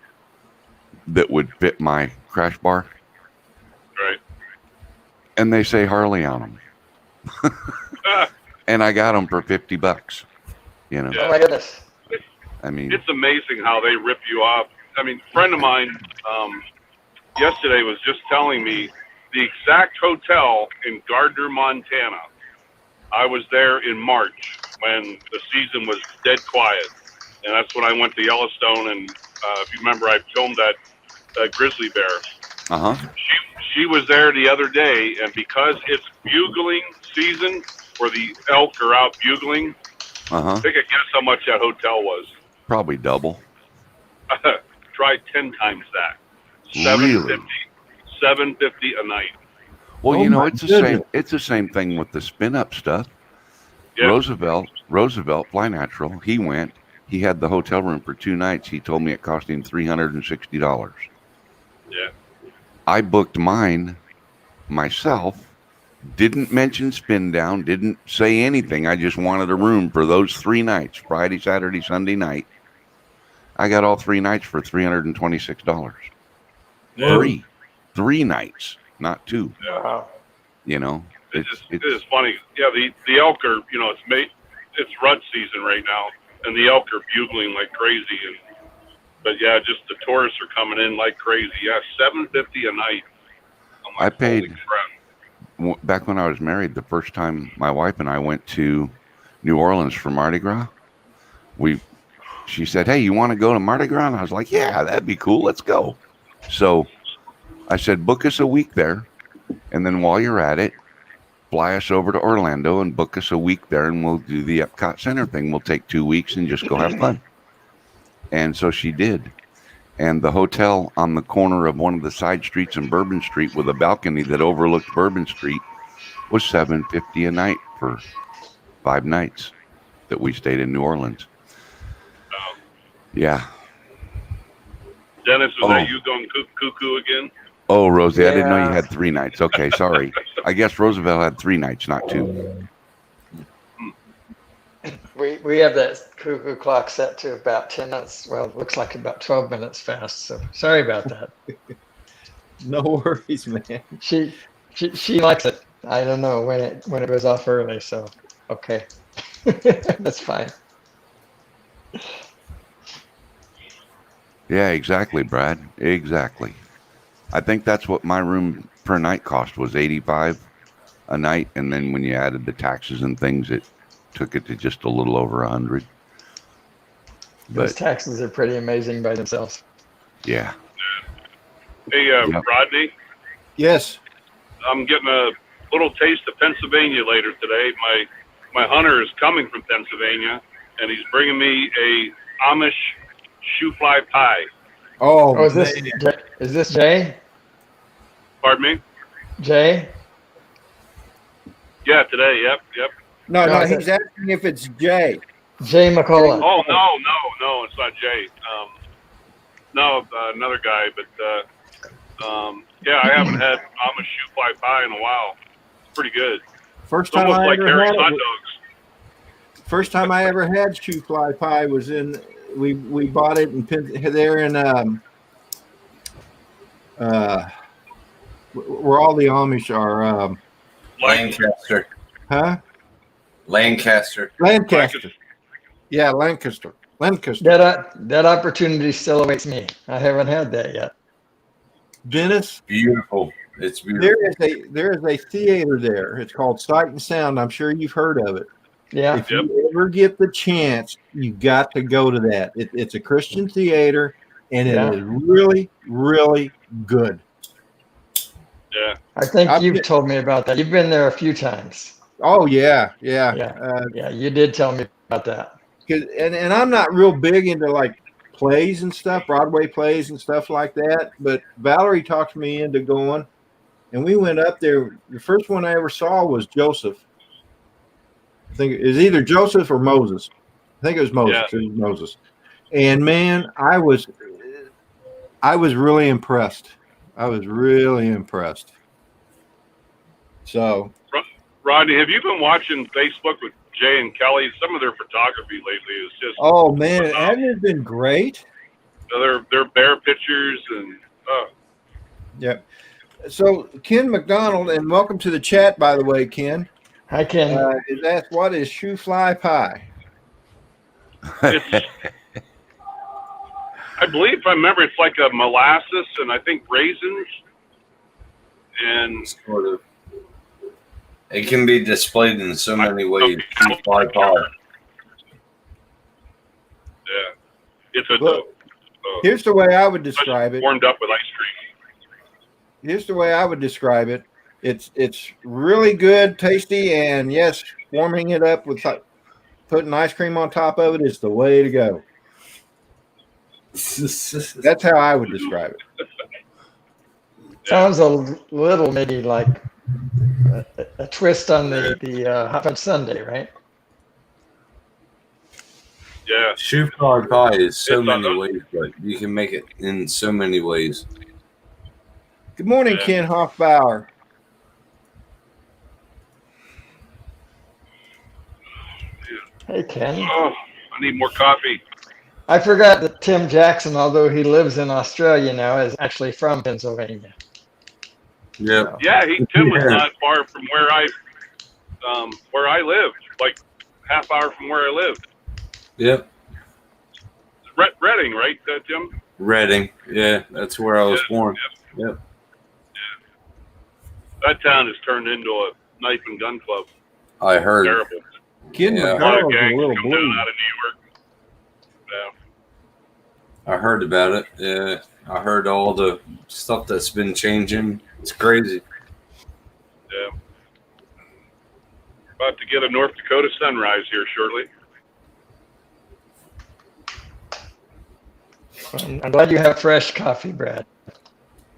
that would fit my crash bar. Right. And they say Harley on them. And I got them for $50, you know. Yeah. Oh my goodness. I mean, it's amazing how they rip you off. I mean, a friend of mine yesterday was just telling me the exact hotel in Gardner, Montana. I was there in March when the season was dead quiet, and that's when I went to Yellowstone. And if you remember, I filmed that grizzly bear. She was there the other day, and because it's bugling season, where the elk are out bugling, take a guess how much that hotel was. Probably double. Try 10 times that. Really? $750 a night. Well, you know, it's the same. It's the same thing with the spin up stuff. Yep. Roosevelt, Fly Natural. He went. He had the hotel room for 2 nights. He told me it cost him $360. Yeah. I booked mine myself. Didn't mention spin down. Didn't say anything. I just wanted a room for those 3 nights: Friday, Saturday, Sunday night. I got all 3 nights for $326. Yeah. Three nights, not 2. Yeah. Wow. You know, it is funny. Yeah, the elk are, you know, it's rut season right now, and the elk are bugling like crazy. But yeah, just the tourists are coming in like crazy. Yeah, $750 a night. I'm I paid Holy crap. back when I was married. The first time my wife and I went to New Orleans for Mardi Gras, she said, "Hey, you want to go to Mardi Gras?" And I was like, "Yeah, that'd be cool. Let's go." So I said, "Book us a week there, and then while you're at it, fly us over to Orlando and book us a week there, and we'll do the Epcot Center thing. We'll take 2 weeks and just go have fun." And so she did. And the hotel on the corner of one of the side streets in Bourbon Street with a balcony that overlooked Bourbon Street was $750 a night for 5 nights that we stayed in New Orleans. Yeah. Dennis, is that you going cuckoo again? Oh, Rosie, I didn't know you Yeah. had 3 nights. Okay, sorry. I guess Roosevelt had 3 nights, not 2. We have that cuckoo clock set to about 10 minutes. Well, it looks like about 12 minutes fast. So sorry about that. No worries, man. She likes it. I don't know when it goes off early. So okay, that's fine. Yeah, exactly, Brad. Exactly. I think that's what my room per night cost was, $85 a night, and then when you added the taxes and things, it took it to just a little over $100. Those But taxes are pretty amazing by themselves. yeah, Hey, Yep. Rodney, Yes. I'm getting a little taste of Pennsylvania later today. My hunter is coming from Pennsylvania, and he's bringing me a Amish shoe fly pie. Oh, Oh, is this Jay? Pardon me? Jay? Yeah, today. Yep. no, No, he's asking if it's Jay. Jay McCullough. Oh no, it's not Jay. No, another guy. But yeah, I haven't had Amish shoe fly pie in a while. It's pretty good. First It's time almost I like ever Harry's had hot it. dogs. First time I ever had shoe fly pie was in. We bought it in there in where all the Amish are. Lancaster. Huh? Lancaster. Lancaster. Yeah, Lancaster. That opportunity still awaits me. I haven't had that yet. Dennis, Beautiful. It's beautiful. there is a theater there. It's called Sight and Sound. I'm sure you've heard of it. Yeah. If you ever get the chance, you got to go to that. It's a Christian theater, and it is really, really good. Yeah. I think you've told me about that. You've been there a few times. Oh yeah. Yeah, you did tell me about that. And I'm not real big into like plays and stuff, Broadway plays and stuff like that. But Valerie talked me into going, and we went up there. The first one I ever saw was Joseph. I think it was either Joseph or Moses. I think it was Moses. Yeah. It was Moses. And man, I was really impressed. I was really impressed. So, Rodney, have you been watching Facebook with Jay and Kelly? Some of their photography lately is just oh man, hasn't it been great? They're bear pictures and Yep. So Ken McDonald, and welcome to the chat, by the way, Ken. Hi, Ken. Is asked, what is shoe fly pie? it's, I believe if I remember, it's like a molasses and I think raisins and Sort of. It can be displayed in so many ways. Fly pie. yeah, it's a Look, here's the way I would describe it. warmed up with ice cream. Here's the way I would describe it. It's really good, tasty, and yes, warming it up with putting ice cream on top of it is the way to go. That's how I would describe it. Sounds a little maybe like a twist on the hot fudge sundae, right? Yeah, Shoe fly pie is so It's many on- ways, but you can make it in so many ways. Good morning, Yeah. Ken Hoffbauer. Hey, Ken. oh, I need more coffee. I forgot that Tim Jackson, although he lives in Australia now, is actually from Pennsylvania. Yep. Yeah, Tim was Yeah. not far from where I lived, like half hour from where I lived. Yep. Reading, right, Tim? Reading. Yeah, that's where I was born. Yep. That town has turned into a knife and gun club. I heard. Terrible. Kid Yeah. A lot of McDonald's a gangs little come down blue. out of New York. Yeah. I heard about it. Yeah, I heard all the stuff that's been changing. It's crazy. Yeah. About to get a North Dakota sunrise here shortly. I'm glad you have fresh coffee, Brad.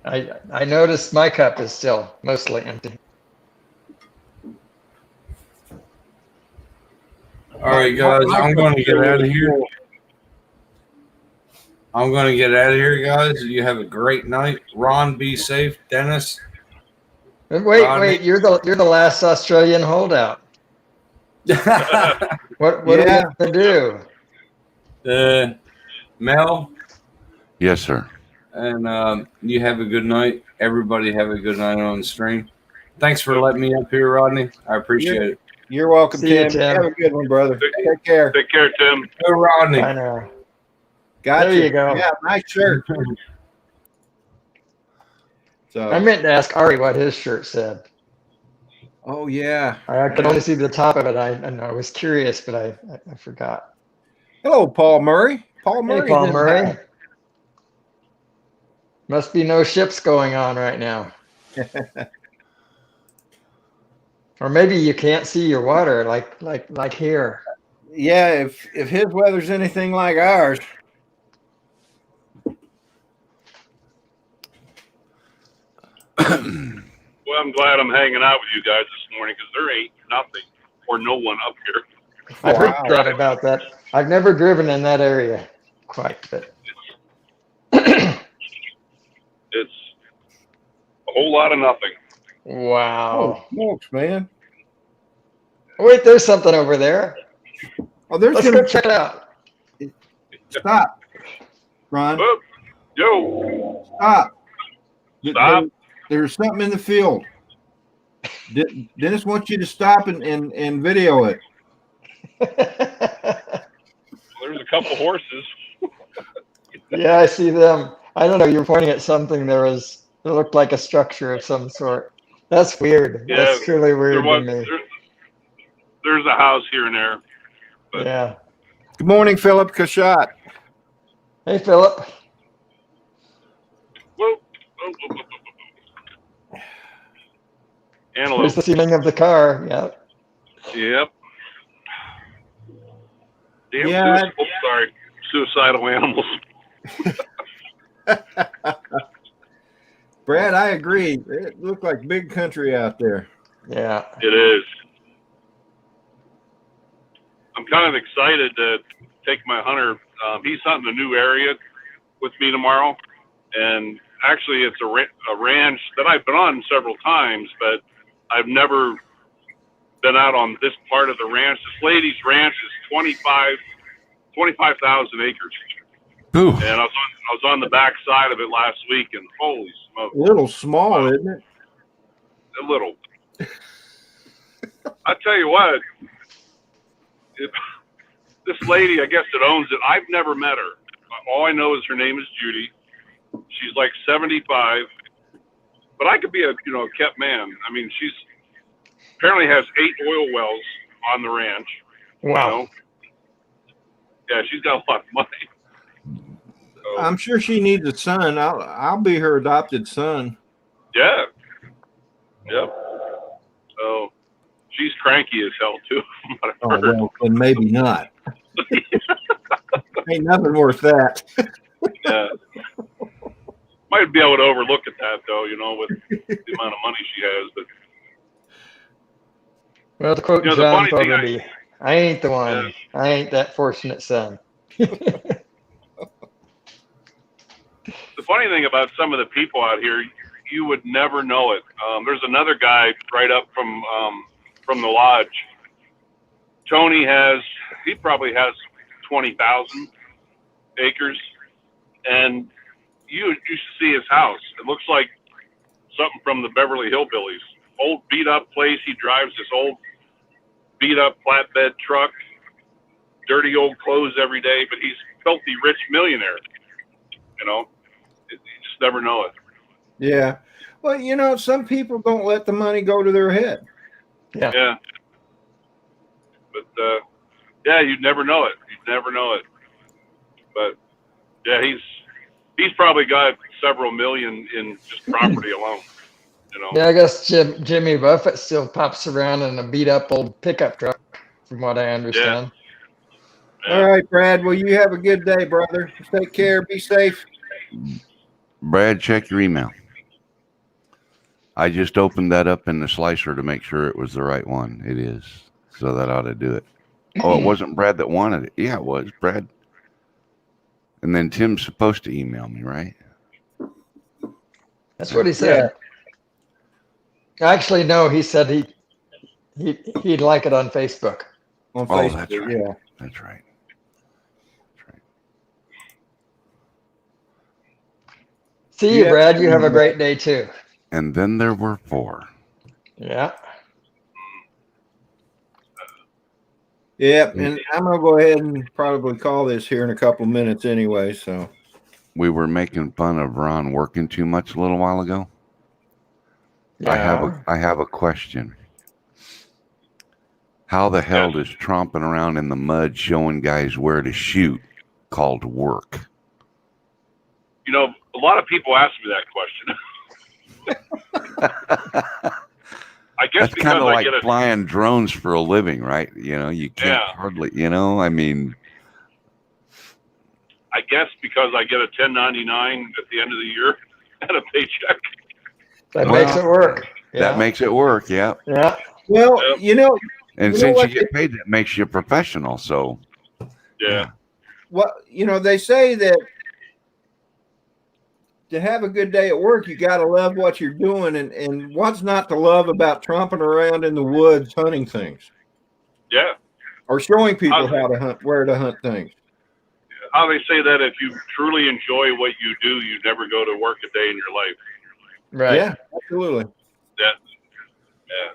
I noticed my cup is still mostly empty. All right, guys, I'm going to get out of here. Guys. You have a great night. Ron, be safe. Dennis. Wait, you're the last Australian holdout. What are we gonna do? Mel. Yes, sir. And you have a good night. Everybody have a good night on the stream. Thanks for letting me up here, Rodney. I appreciate it. You're welcome, See you, Tim. Tim. Have a good one, brother. Take care. Take care, Tim. Go, Rodney. I know. Gotcha. There you go. Yeah, nice shirt. So I meant to ask Ari what his shirt said. Oh yeah. I could only see the top of it. I was curious, but I forgot. Hello, Paul Murray. Paul Hey, Murray. Paul Murray. Must be no ships going on right now. Or maybe you can't see your water like here. Yeah, if his weather's anything like ours. Well, I'm glad I'm hanging out with you guys this morning because there ain't nothing or no one up here. I heard that about that. I've never driven in that area quite, but It's a whole lot of nothing. wow. Oh, smokes, man. Wait, there's something over there. Oh, there's Let's go check it out. Stop, Ron. Oh, yo, Stop. Stop. There's something in the field. Dennis wants you to stop and video it. there's a couple horses. Yeah, I see them. I don't know. You're pointing at something. It looked like a structure of some sort. That's weird. Yeah, That's truly weird to me. There's a house here and there. But Yeah. Good morning, Philip Cashot. Hey, Philip. whoa. Antelope. There's the ceiling of the car. Yeah. Yep. Damn. Yeah. Sorry. Suicidal animals. Brad, I agree. It looked like big country out there. Yeah. It is. I'm kind of excited to take my hunter. He's hunting a new area with me tomorrow. And actually, it's a ranch that I've been on several times, but I've never been out on this part of the ranch. This lady's ranch is 25,000 acres. Ooh. And I was on the back side of it last week, and holy smoke. A little small, isn't it? A little. I tell you what, this lady, I guess, that owns it, I've never met her. All I know is her name is Judy. She's like 75, but I could be a kept man. I mean, she's apparently has 8 oil wells on the ranch. Wow. Yeah, she's got a lot of money. So, I'm sure she needs a son. I'll be her adopted son. yeah. Yep. So she's cranky as hell too. From what I've heard. Well, then maybe not. Ain't nothing worth that. Yeah. Might be able to overlook at that though, with the amount of money she has. But Well, to quote the John funny thing Fogerty, I ain't the one. Yeah. I ain't that fortunate son. the funny thing about some of the people out here, you would never know it. There's another guy right up from the lodge. Tony he probably has 20,000 acres, and you should see his house. It looks like something from the Beverly Hillbillies. Old beat up place. He drives this old beat up flatbed truck, dirty old clothes every day, but he's a filthy rich millionaire. You just never know it. Yeah. Well, you know, some people don't let the money go to their head. Yeah. But yeah, you'd never know it. You'd never know it. But yeah, he's probably got several million in just property alone. You know. Yeah, I guess Jimmy Buffett still pops around in a beat up old pickup truck, from what I understand. Yeah. All right, Brad. Well, you have a good day, brother. Take care. Be safe. Brad, check your email. I just opened that up in the slicer to make sure it was the right one. It is. So that ought to do it. Oh, it wasn't Brad that wanted it. Yeah, it was Brad. And then Tim's supposed to email me, right? That's what he said. Yeah. Actually, no, he said he'd like it on Facebook. On Oh, Facebook, that's right. yeah. That's right. See you, Brad. You have a great day too. And then there were 4. Yeah. Yep, and I'm gonna go ahead and probably call this here in a couple minutes anyway. So we were making fun of Ron working too much a little while ago. Yeah. I have a question. How the hell does tromping around in the mud showing guys where to shoot called work? You know, a lot of people ask me that question. I guess that's because kind of I like get flying drones for a living, right? You know, you can't hardly, you know, I mean. I guess because I get a 1099 at the end of the year and a paycheck. That makes it work. That makes it work, yeah. Yeah. Well, you know. And since you get paid, that makes you a professional, so. Yeah. Well, you know, they say that to have a good day at work, you got to love what you're doing. And what's not to love about tromping around in the woods hunting things? Yeah. Or showing people how to hunt, where to hunt things. How they say that if you truly enjoy what you do, you never go to work a day in your life. Right. Yeah, absolutely. Yeah. Yeah.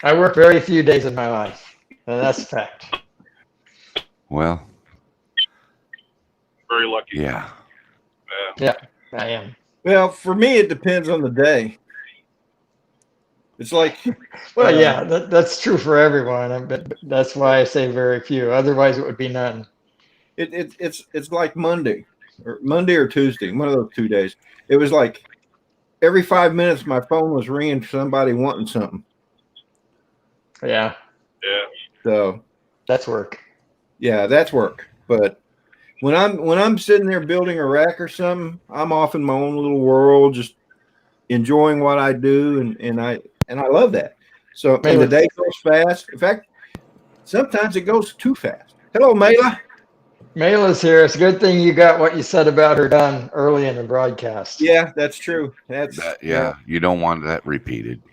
I work very few days in my life, and that's a fact. Well. Very lucky. Yeah. Yeah, I am. Well, for me, it depends on the day. It's like, well, yeah, that's true for everyone, but that's why I say very few. Otherwise, it would be none. It's like Monday or Tuesday, one of those 2 days. It was like every 5 minutes, my phone was ringing for somebody wanting something. Yeah. Yeah. So that's work. Yeah, that's work. But when I'm sitting there building a rack or something, I'm off in my own little world, just enjoying what I do, and I love that. So and the day goes fast. In fact, sometimes it goes too fast. Hello, Mayla. Mayla's here. It's a good thing you got what you said about her done early in the broadcast. Yeah, that's true. Yeah, you don't want that repeated.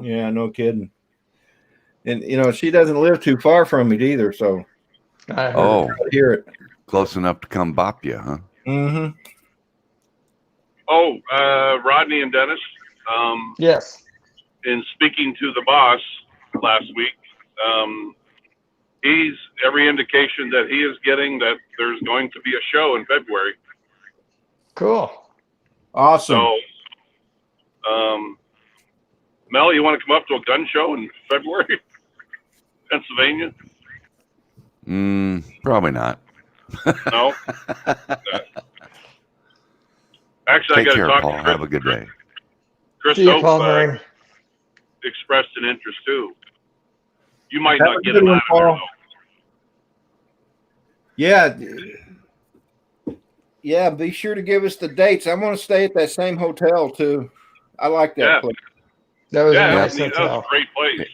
Yeah, no kidding. And you know, she doesn't live too far from me either, so I hear it. Close enough to come bop you, huh? Mm-hmm. Oh, Rodney and Dennis. Yes. In speaking to the boss last week, he's every indication that he is getting that there's going to be a show in February. Cool. Awesome. So, Mel, you want to come up to a gun show in February, Pennsylvania? Probably not. No. Actually, Take I got to care, talk Paul. to Chris. Have a good day. Chris See you, Hope, Paul expressed an interest too. You might not get him out of there, though. Yeah. Be sure to give us the dates. I want to stay at that same hotel too. I like that place. That was a nice that was a great place.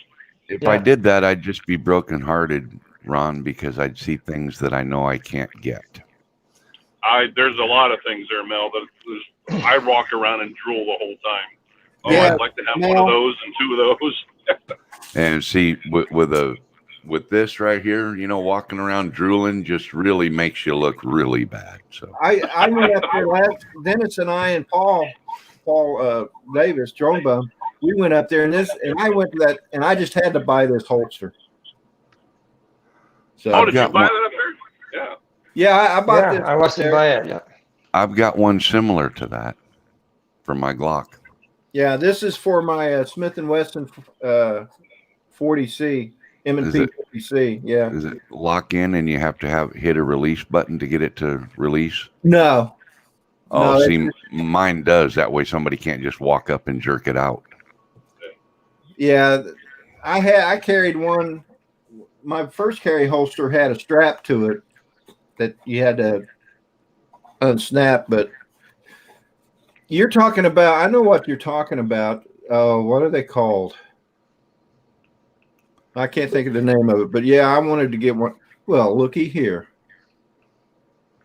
If I did that, I'd just be brokenhearted, Ron, because I'd see things that I know I can't get. There's a lot of things there, Mel, that I walk around and drool the whole time. Oh, Yeah, I'd like to have one of those and two of those. And see, with this right here, you know, walking around drooling just really makes you look really bad. So I went up there Dennis and I and Paul Davis, Drone Bum, we went up there and I went to that and I just had to buy this holster. So did you buy that up there? Yeah. Yeah, I bought this. I watched him buy it. Yeah. I've got one similar to that. for my Glock. Yeah, this is for my Smith & Wesson 40C, M&P 50C. Yeah. Does it lock in and you have to hit a release button to get it to release? No. Oh, see, mine does. That way somebody can't just walk up and jerk it out. Yeah, I carried one. My first carry holster had a strap to it that you had to unsnap, but you're talking about, I know what you're talking about. What are they called? I can't think of the name of it, but yeah, I wanted to get one. Well, looky here.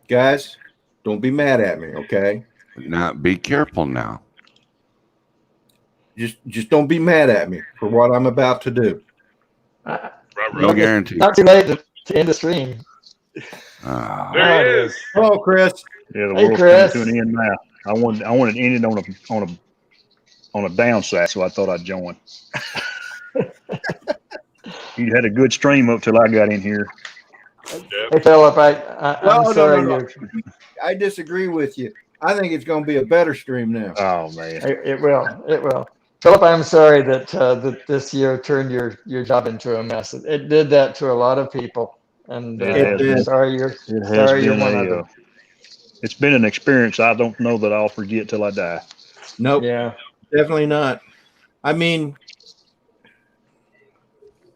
Guys, don't be mad at me, okay? Now, be careful now. Just don't be mad at me for what I'm about to do. No guarantee. Not too late to end the stream. There he is. Hello, Chris. Yeah, the Hey, world's Chris. coming to an end now. I wanted to end it on a downside, so I thought I'd join. You had a good stream up till I got in here. Hey, Philip, I'm sorry. No. I disagree with you. I think it's going to be a better stream now. Oh man, It will. Philip, I'm sorry that this year turned your job into a mess. It did that to a lot of people, and sorry you're one of them. It's been an experience I don't know that I'll forget till I die. Nope. Yeah. Definitely not. I mean,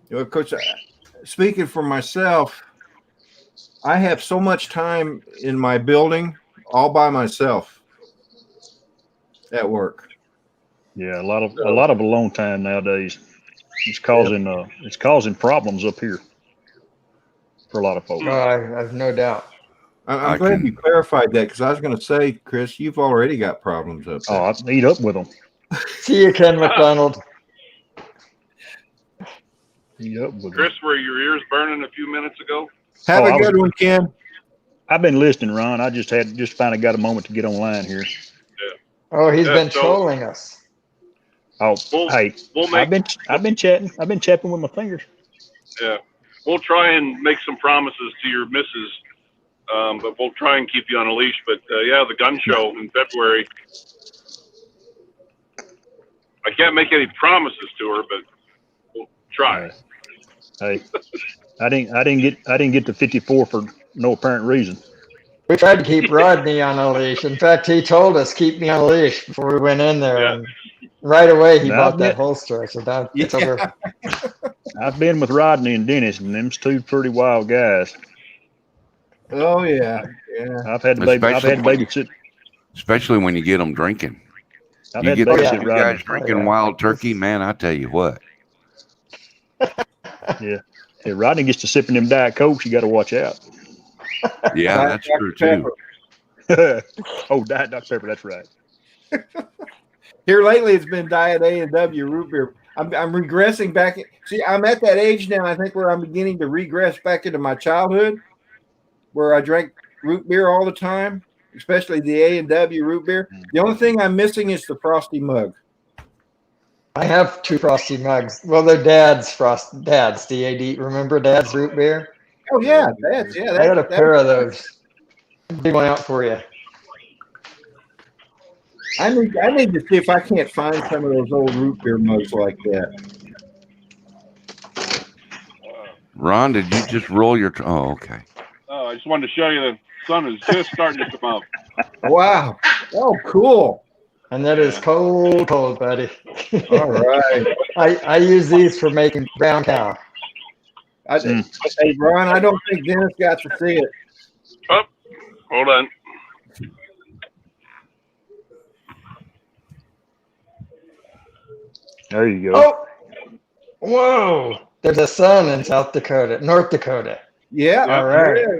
of course, speaking for myself, I have so much time in my building all by myself at work. Yeah, a lot of alone time nowadays. It's causing problems up here for a lot of folks. Oh, I have no doubt. I'm glad you clarified that, because I was going to say, Chris, you've already got problems up there. Oh, I eat up with them. See you, Ken McDonald. Eat up with them. Chris, were your ears burning a few minutes ago? Have a good one, Ken. I've been listening, Ron. I just finally got a moment to get online here. Oh, he's been trolling us. Oh, I've been chatting. I've been chapping with my fingers. Yeah, we'll try and make some promises to your missus, but we'll try and keep you on a leash. But yeah, the gun show in February. I can't make any promises to her, but we'll try. Hey, I didn't get to 54 for no apparent reason. We tried to keep Rodney on a leash. In fact, he told us keep me on a leash before we went in there. Yeah. And right away, he bought that holster. I said, it's over. I've been with Rodney and Dennis, and them's two pretty wild guys. Oh yeah. I've had to babysit. Especially when you get them drinking. I've you had get to those babysit Rodney. guys drinking wild turkey, man. I tell you what. Yeah, Rodney gets to sipping them Diet Cokes. You got to watch out. Yeah, that's true too. Oh, Diet Dr. Pepper. That's right. Here lately, it's been Diet A&W root beer. I'm regressing back. See, I'm at that age now, I think, where I'm beginning to regress back into my childhood, where I drank root beer all the time, especially the A&W root beer. The only thing I'm missing is the Frosty mug. I have two Frosty mugs. Well, they're Dad's DAD. Remember Dad's root beer? Oh yeah, Dad's. Yeah, I had a pair of those. Big one out for you. I need to see if I can't find some of those old root beer mugs like that. Ron, did you just roll your? Oh, okay. I just wanted to show you the sun is just starting to come out. Wow. Oh, cool. And that is cold, buddy. All right. I use these for making brown cow. Hey, Ron, I don't think Dennis got to see it. Oh, hold on. There you go. Oh, whoa! There's a sun in North Dakota. Yeah. All right. Yeah.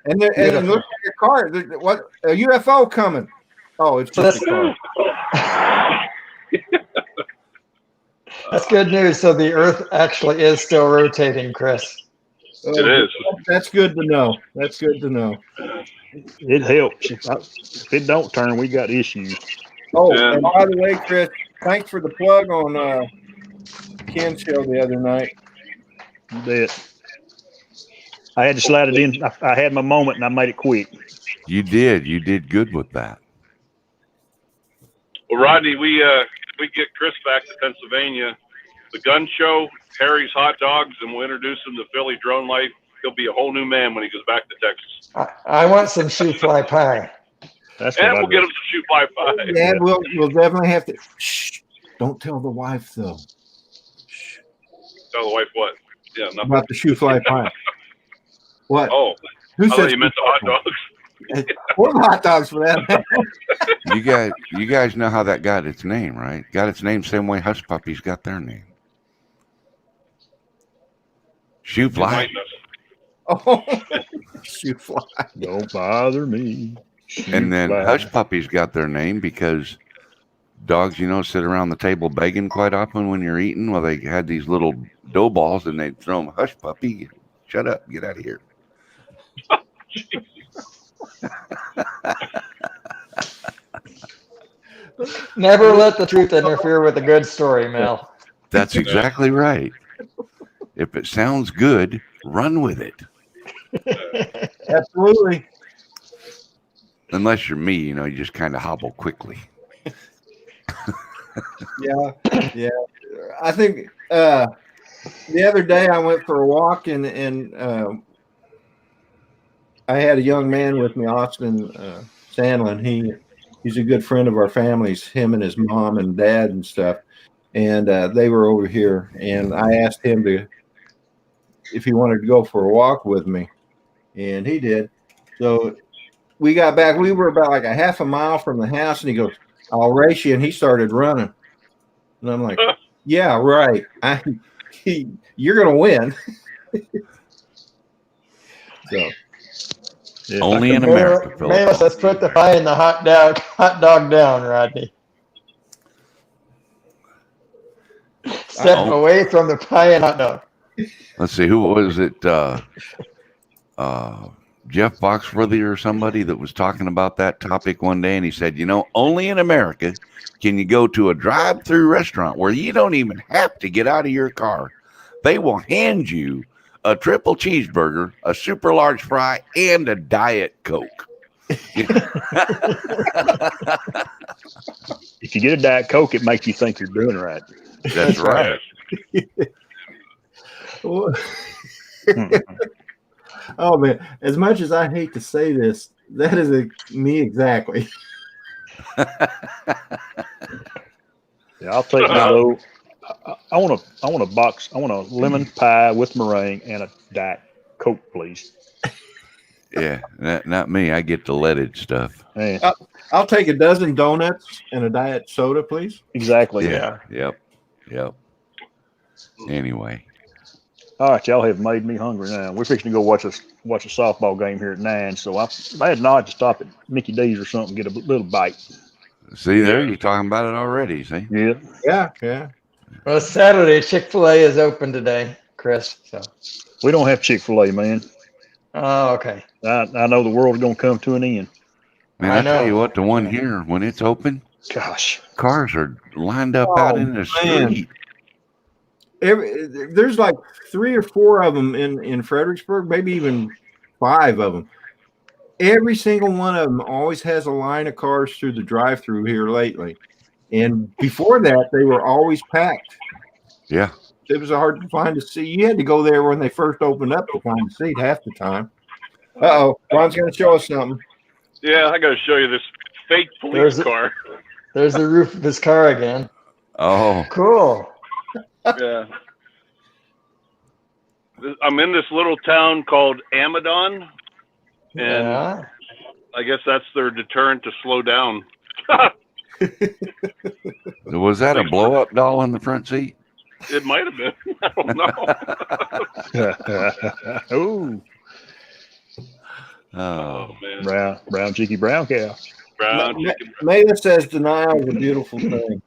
And it looks like a car. What? A UFO coming? Oh, it's just a car. That's good news. So the Earth actually is still rotating, Chris. It is. That's good to know. That's good to know. It helps. If it don't turn, we got issues. Oh, and by the way, Chris, thanks for the plug on Ken's show the other night. I had to slide it in. I had my moment, and I made it quick. You did. You did good with that. Well, Rodney, we get Chris back to Pennsylvania. The gun show, Harry's Hot Dogs, and we'll introduce him to Philly Drone Life. He'll be a whole new man when he goes back to Texas. I want some shoe fly pie. That's And what we'll get him some shoe pie pie. Yeah, we'll definitely have to. Shh, don't tell the wife though. Shh. Tell the wife what? Yeah, nothing. About the shoe fly pie. What? Oh, Who I said thought you meant the hot dogs. Or the hot dogs for that. You guys know how that got its name, right? Got its name same way hush puppies got their name. Shoe fly. Oh, shoe fly. Don't bother me. And then Shoe fly. hush puppies got their name because dogs, sit around the table begging quite often when you're eating. Well, they had these little dough balls and they'd throw them, hush puppy, shut up, get out of here. Never let the truth interfere with a good story, Mel. That's exactly right. If it sounds good, run with it. Absolutely. Unless you're me, you just kind of hobble quickly. Yeah. I think the other day I went for a walk and I had a young man with me, Austin Sandlin. He's a good friend of our family's, him and his mom and dad and stuff. And they were over here, and I asked him if he wanted to go for a walk with me, and he did. So we got back. We were about like a half a mile from the house, and he goes, "I'll race you," and he started running. And I'm like, "Yeah, right. You're gonna win." So. Yeah. Only in America, Philip. Let's put the pie in the hot dog down, Rodney. Step away from the pie and hot dog. Let's see, who was it? Jeff Foxworthy or somebody that was talking about that topic one day, and he said, only in America can you go to a drive-through restaurant where you don't even have to get out of your car. They will hand you a triple cheeseburger, a super large fry, and a Diet Coke. If you get a Diet Coke, it makes you think you're doing right. That's right. Oh man, as much as I hate to say this, that is me exactly. Yeah, I'll take one of those. I want a box. I want a lemon pie with meringue and a Diet Coke, please. Yeah, not me. I get the leaded stuff. Hey. I'll take a dozen donuts and a diet soda, please. Exactly. Yeah. Yep. Anyway. All right, y'all have made me hungry now. We're fixing to go watch a softball game here at 9. So I had not to stop at Mickey D's or something, get a little bite. See there, you're talking about it already. See? Yeah. Well, Saturday, Chick-fil-A is open today, Chris. So we don't have Chick-fil-A, man. Oh, okay. I know the world's gonna come to an end. Man, I tell you what, the one here, when it's open, gosh, cars are lined up out in the street. There's like 3 or 4 of them in Fredericksburg, maybe even 5 of them. Every single one of them always has a line of cars through the drive-through here lately. And before that, they were always packed. Yeah. It was hard to find a seat. You had to go there when they first opened up to find a seat half the time. Uh-oh. Ron's going to show us something. Yeah, I got to show you this fake police car. There's the roof of his car again. Oh. Cool. Yeah. I'm in this little town called Amadon, and I guess that's their deterrent to slow down. Was that a blow-up doll in the front seat? It might have been. I don't know. Oh man. Brown cheeky brown cow. Maya says denial is a beautiful thing.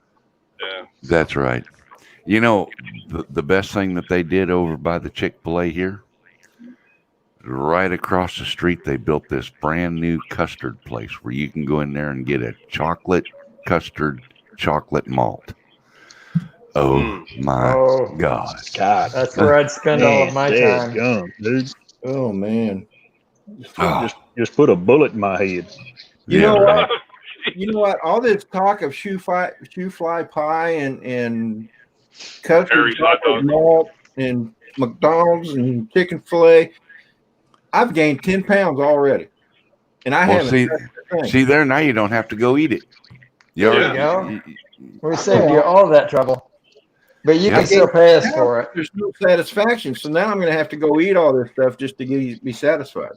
Yeah. That's right. The best thing that they did over by the Chick-fil-A here, right across the street, they built this brand new custard place where you can go in there and get a chocolate custard chocolate malt. Oh my God. That's where I'd spend all of my time. Gum, dude. Oh man. Just put a bullet in my head. You know what? you know what? All this talk of shoe fly pie and custard Harry's hot chocolate dog. malt and McDonald's and chicken filet. I've gained 10 pounds already, and I Well, haven't. see there now. You don't have to go eat it. You There already, you go. We saved you all that trouble, but you can still pay us for it. There's no satisfaction, so now I'm going to have to go eat all this stuff just to be satisfied.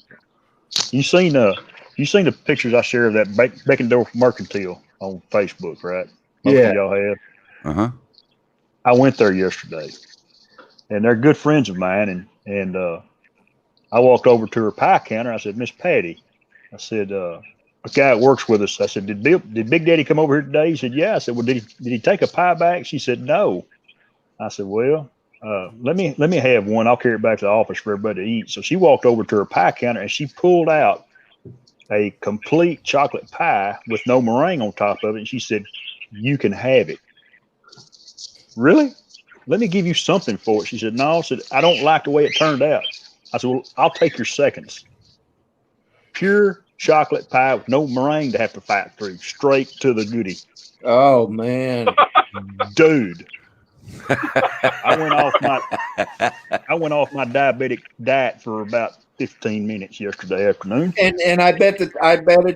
You seen the pictures I shared of that Beckendorf Mercantile on Facebook, right? Most of y'all have. Uh-huh. I went there yesterday, and they're good friends of mine, and I walked over to her pie counter. I said, Miss Patty, I said, a guy that works with us. I said, did Big Daddy come over here today? He said, yeah. I said, well, did he take a pie back? She said, no. I said, well, let me have one. I'll carry it back to the office for everybody to eat. So she walked over to her pie counter and she pulled out a complete chocolate pie with no meringue on top of it. And she said, you can have it. Really? Let me give you something for it. She said, no. I said, I don't like the way it turned out. I said, well, I'll take your seconds. Pure chocolate pie with no meringue to have to fight through. Straight to the goodie. Oh, man. Dude. I went off my diabetic diet for about 15 minutes yesterday afternoon. And I bet it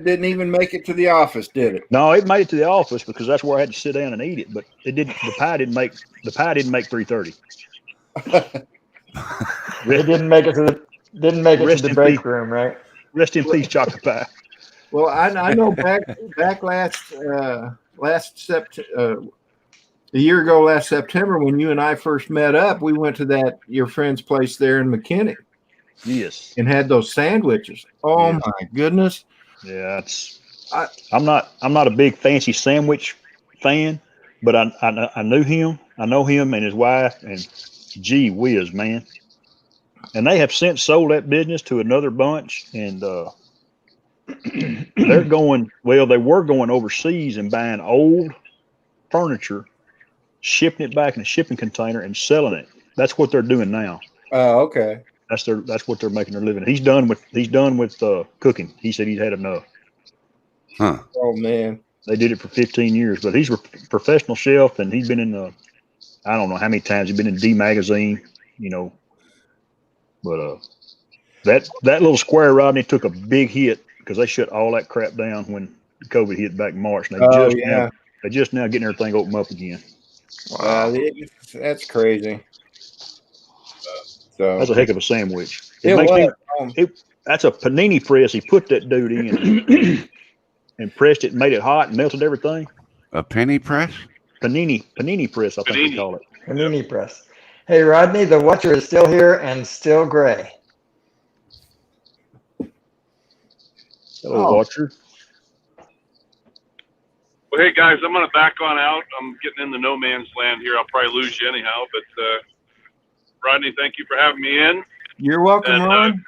didn't even make it to the office, did it? No, it made it to the office because that's where I had to sit down and eat it. But it didn't. The pie didn't make 3:30. It didn't make it to the break room, right? Rest in peace, chocolate pie. Well, I know back last September. A year ago, last September, when you and I first met up, we went to your friend's place there in McKinney. Yes. And had those sandwiches. Oh yes. My goodness. Yeah, I'm not a big fancy sandwich fan, but I knew him. I know him and his wife, and gee whiz, man. And they have since sold that business to another bunch, and they were going overseas and buying old furniture, shipping it back in a shipping container and selling it. That's what they're doing now. Oh, okay. That's what they're making their living. He's done with cooking. He said he's had enough. Huh. Oh man. They did it for 15 years, but he's a professional chef, and he's been in I don't know how many times he's been in D magazine, but that little square, Rodney, took a big hit because they shut all that crap down when COVID hit back in March. And they're just now getting everything open up again. Wow, that's crazy. So that's a heck of a sandwich. That's a panini press. He put that dude in and pressed it and made it hot and melted everything. A penny press? Panini press, I think they call it. Panini press. Hey, Rodney, the Watcher is still here and still gray. Hello, Watcher. Well, hey, guys, I'm going to back on out. I'm getting in the no man's land here. I'll probably lose you anyhow. But, Rodney, thank you for having me in. You're welcome, Ron.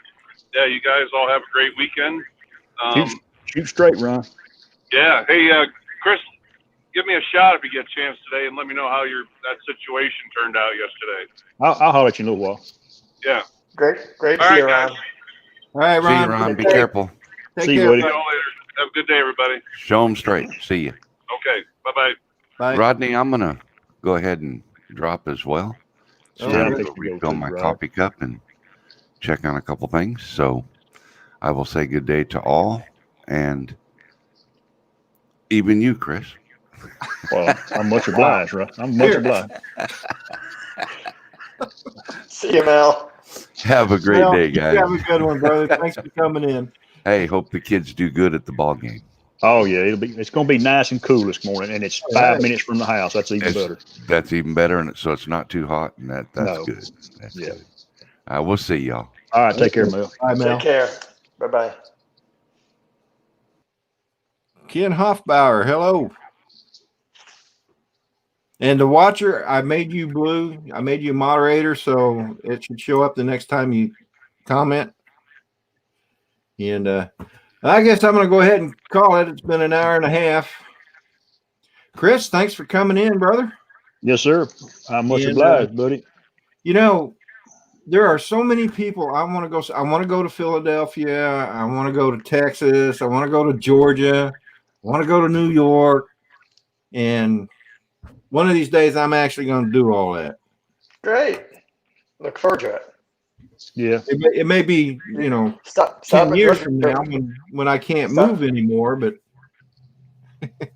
Yeah, you guys all have a great weekend. Shoot straight, Ron. Yeah. Hey, Chris, give me a shot if you get a chance today and let me know how that situation turned out yesterday. I'll holler at you in a little while. Yeah. Great to all see right, you, Ron. Guys. All right, Ron. See you, Ron. Be careful. See you, buddy. See you all later. Have a good day, everybody. Show them straight. See you. Okay. Bye-bye. Bye. Rodney, I'm going to go ahead and drop as well. So Yeah, I'm going to refill my coffee cup and check on a couple things. So I will say good day to all, and even you, Chris. Well, I'm much obliged, right? I'm much obliged. See you, Mel. Have a great day, guys. You have a good one, brother. Thanks for coming in. Hey, hope the kids do good at the ball game. Oh yeah, it's going to be nice and cool this morning, and it's 5 minutes from the house. That's even better. That's even better, and so it's not too hot, and that's good. That's good. We'll see y'all. All right, take care, Mel. Bye, Mel. Take care. Bye-bye. Ken Hoffbauer, hello. And the Watcher, I made you blue. I made you a moderator, so it should show up the next time you comment. And I guess I'm going to go ahead and call it. It's been an hour and a half. Chris, thanks for coming in, brother. Yes, sir. I'm much obliged, buddy. There are so many people. I want to go to Philadelphia. I want to go to Texas. I want to go to Georgia. want to go to New York. And one of these days, I'm actually going to do all that. Great. Look forward to it. Yeah. It may be, Stop 10 at years Georgia from now when I can't move anymore. But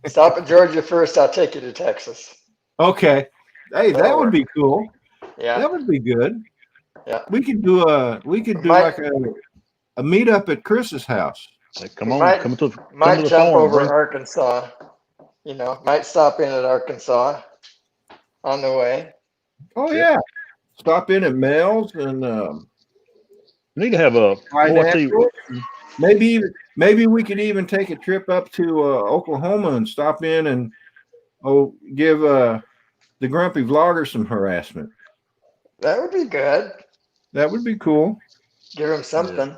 stop at Georgia first. I'll take you to Texas. okay. Hey, that would be cool. Yeah. That would be good. Yeah. We could do like a meetup at Chris's house. Like, come to the jump farm, over Arkansas. Might stop in at Arkansas on the way. Oh yeah. Stop in at Mel's and we need to have a maybe we could even take a trip up to Oklahoma and stop in and give the grumpy vlogger some harassment. That would be good. That would be cool. Give him something.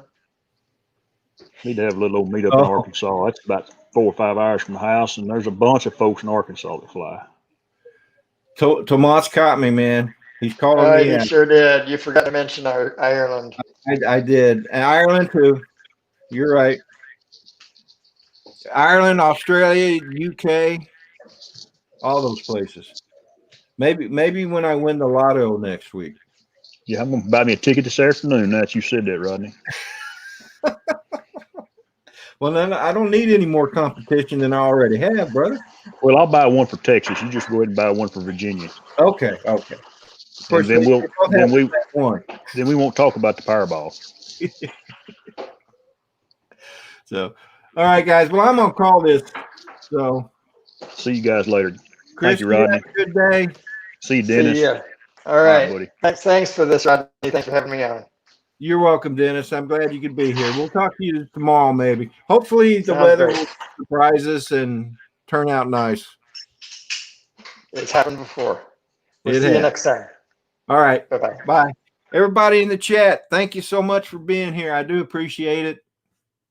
Need to have a little old meetup in Arkansas. That's about 4 or 5 hours from the house, and there's a bunch of folks in Arkansas that fly. Tomas caught me, man. He's calling me. You sure did. You forgot to mention Ireland. I did. And Ireland too. You're right. Ireland, Australia, UK, all those places. Maybe when I win the lotto next week. Yeah, I'm gonna buy me a ticket this afternoon. Now that you said that, Rodney. Well, then I don't need any more competition than I already have, brother. Well, I'll buy one for Texas. You just go ahead and buy one for Virginia. Okay. And then we won't talk about the Powerball. So, all right, guys. Well, I'm gonna call this. So, see you guys later. Chris, thank you, Rodney. Have a good day. See you, Dennis. See ya. All right, buddy. Thanks for this, Rodney. Thanks for having me on. You're welcome, Dennis. I'm glad you could be here. We'll talk to you tomorrow, maybe. Hopefully, the weather will surprise us and turn out nice. It's happened before. We'll see you next time. All right. Bye-bye. Bye. Everybody in the chat, thank you so much for being here. I do appreciate it.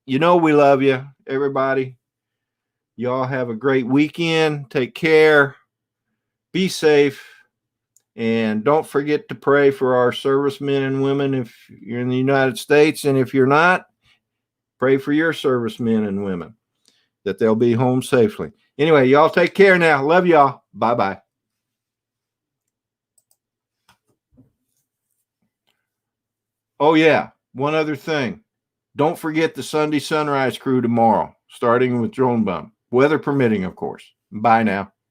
We love you, everybody. Y'all have a great weekend. Take care. Be safe. And don't forget to pray for our servicemen and women if you're in the United States. And if you're not, pray for your servicemen and women that they'll be home safely. Anyway, y'all take care now. Love y'all. Bye-bye. Oh, yeah. One other thing. Don't forget the Sunday Sunrise crew tomorrow, starting with Drone Bum. Weather permitting, of course. Bye now.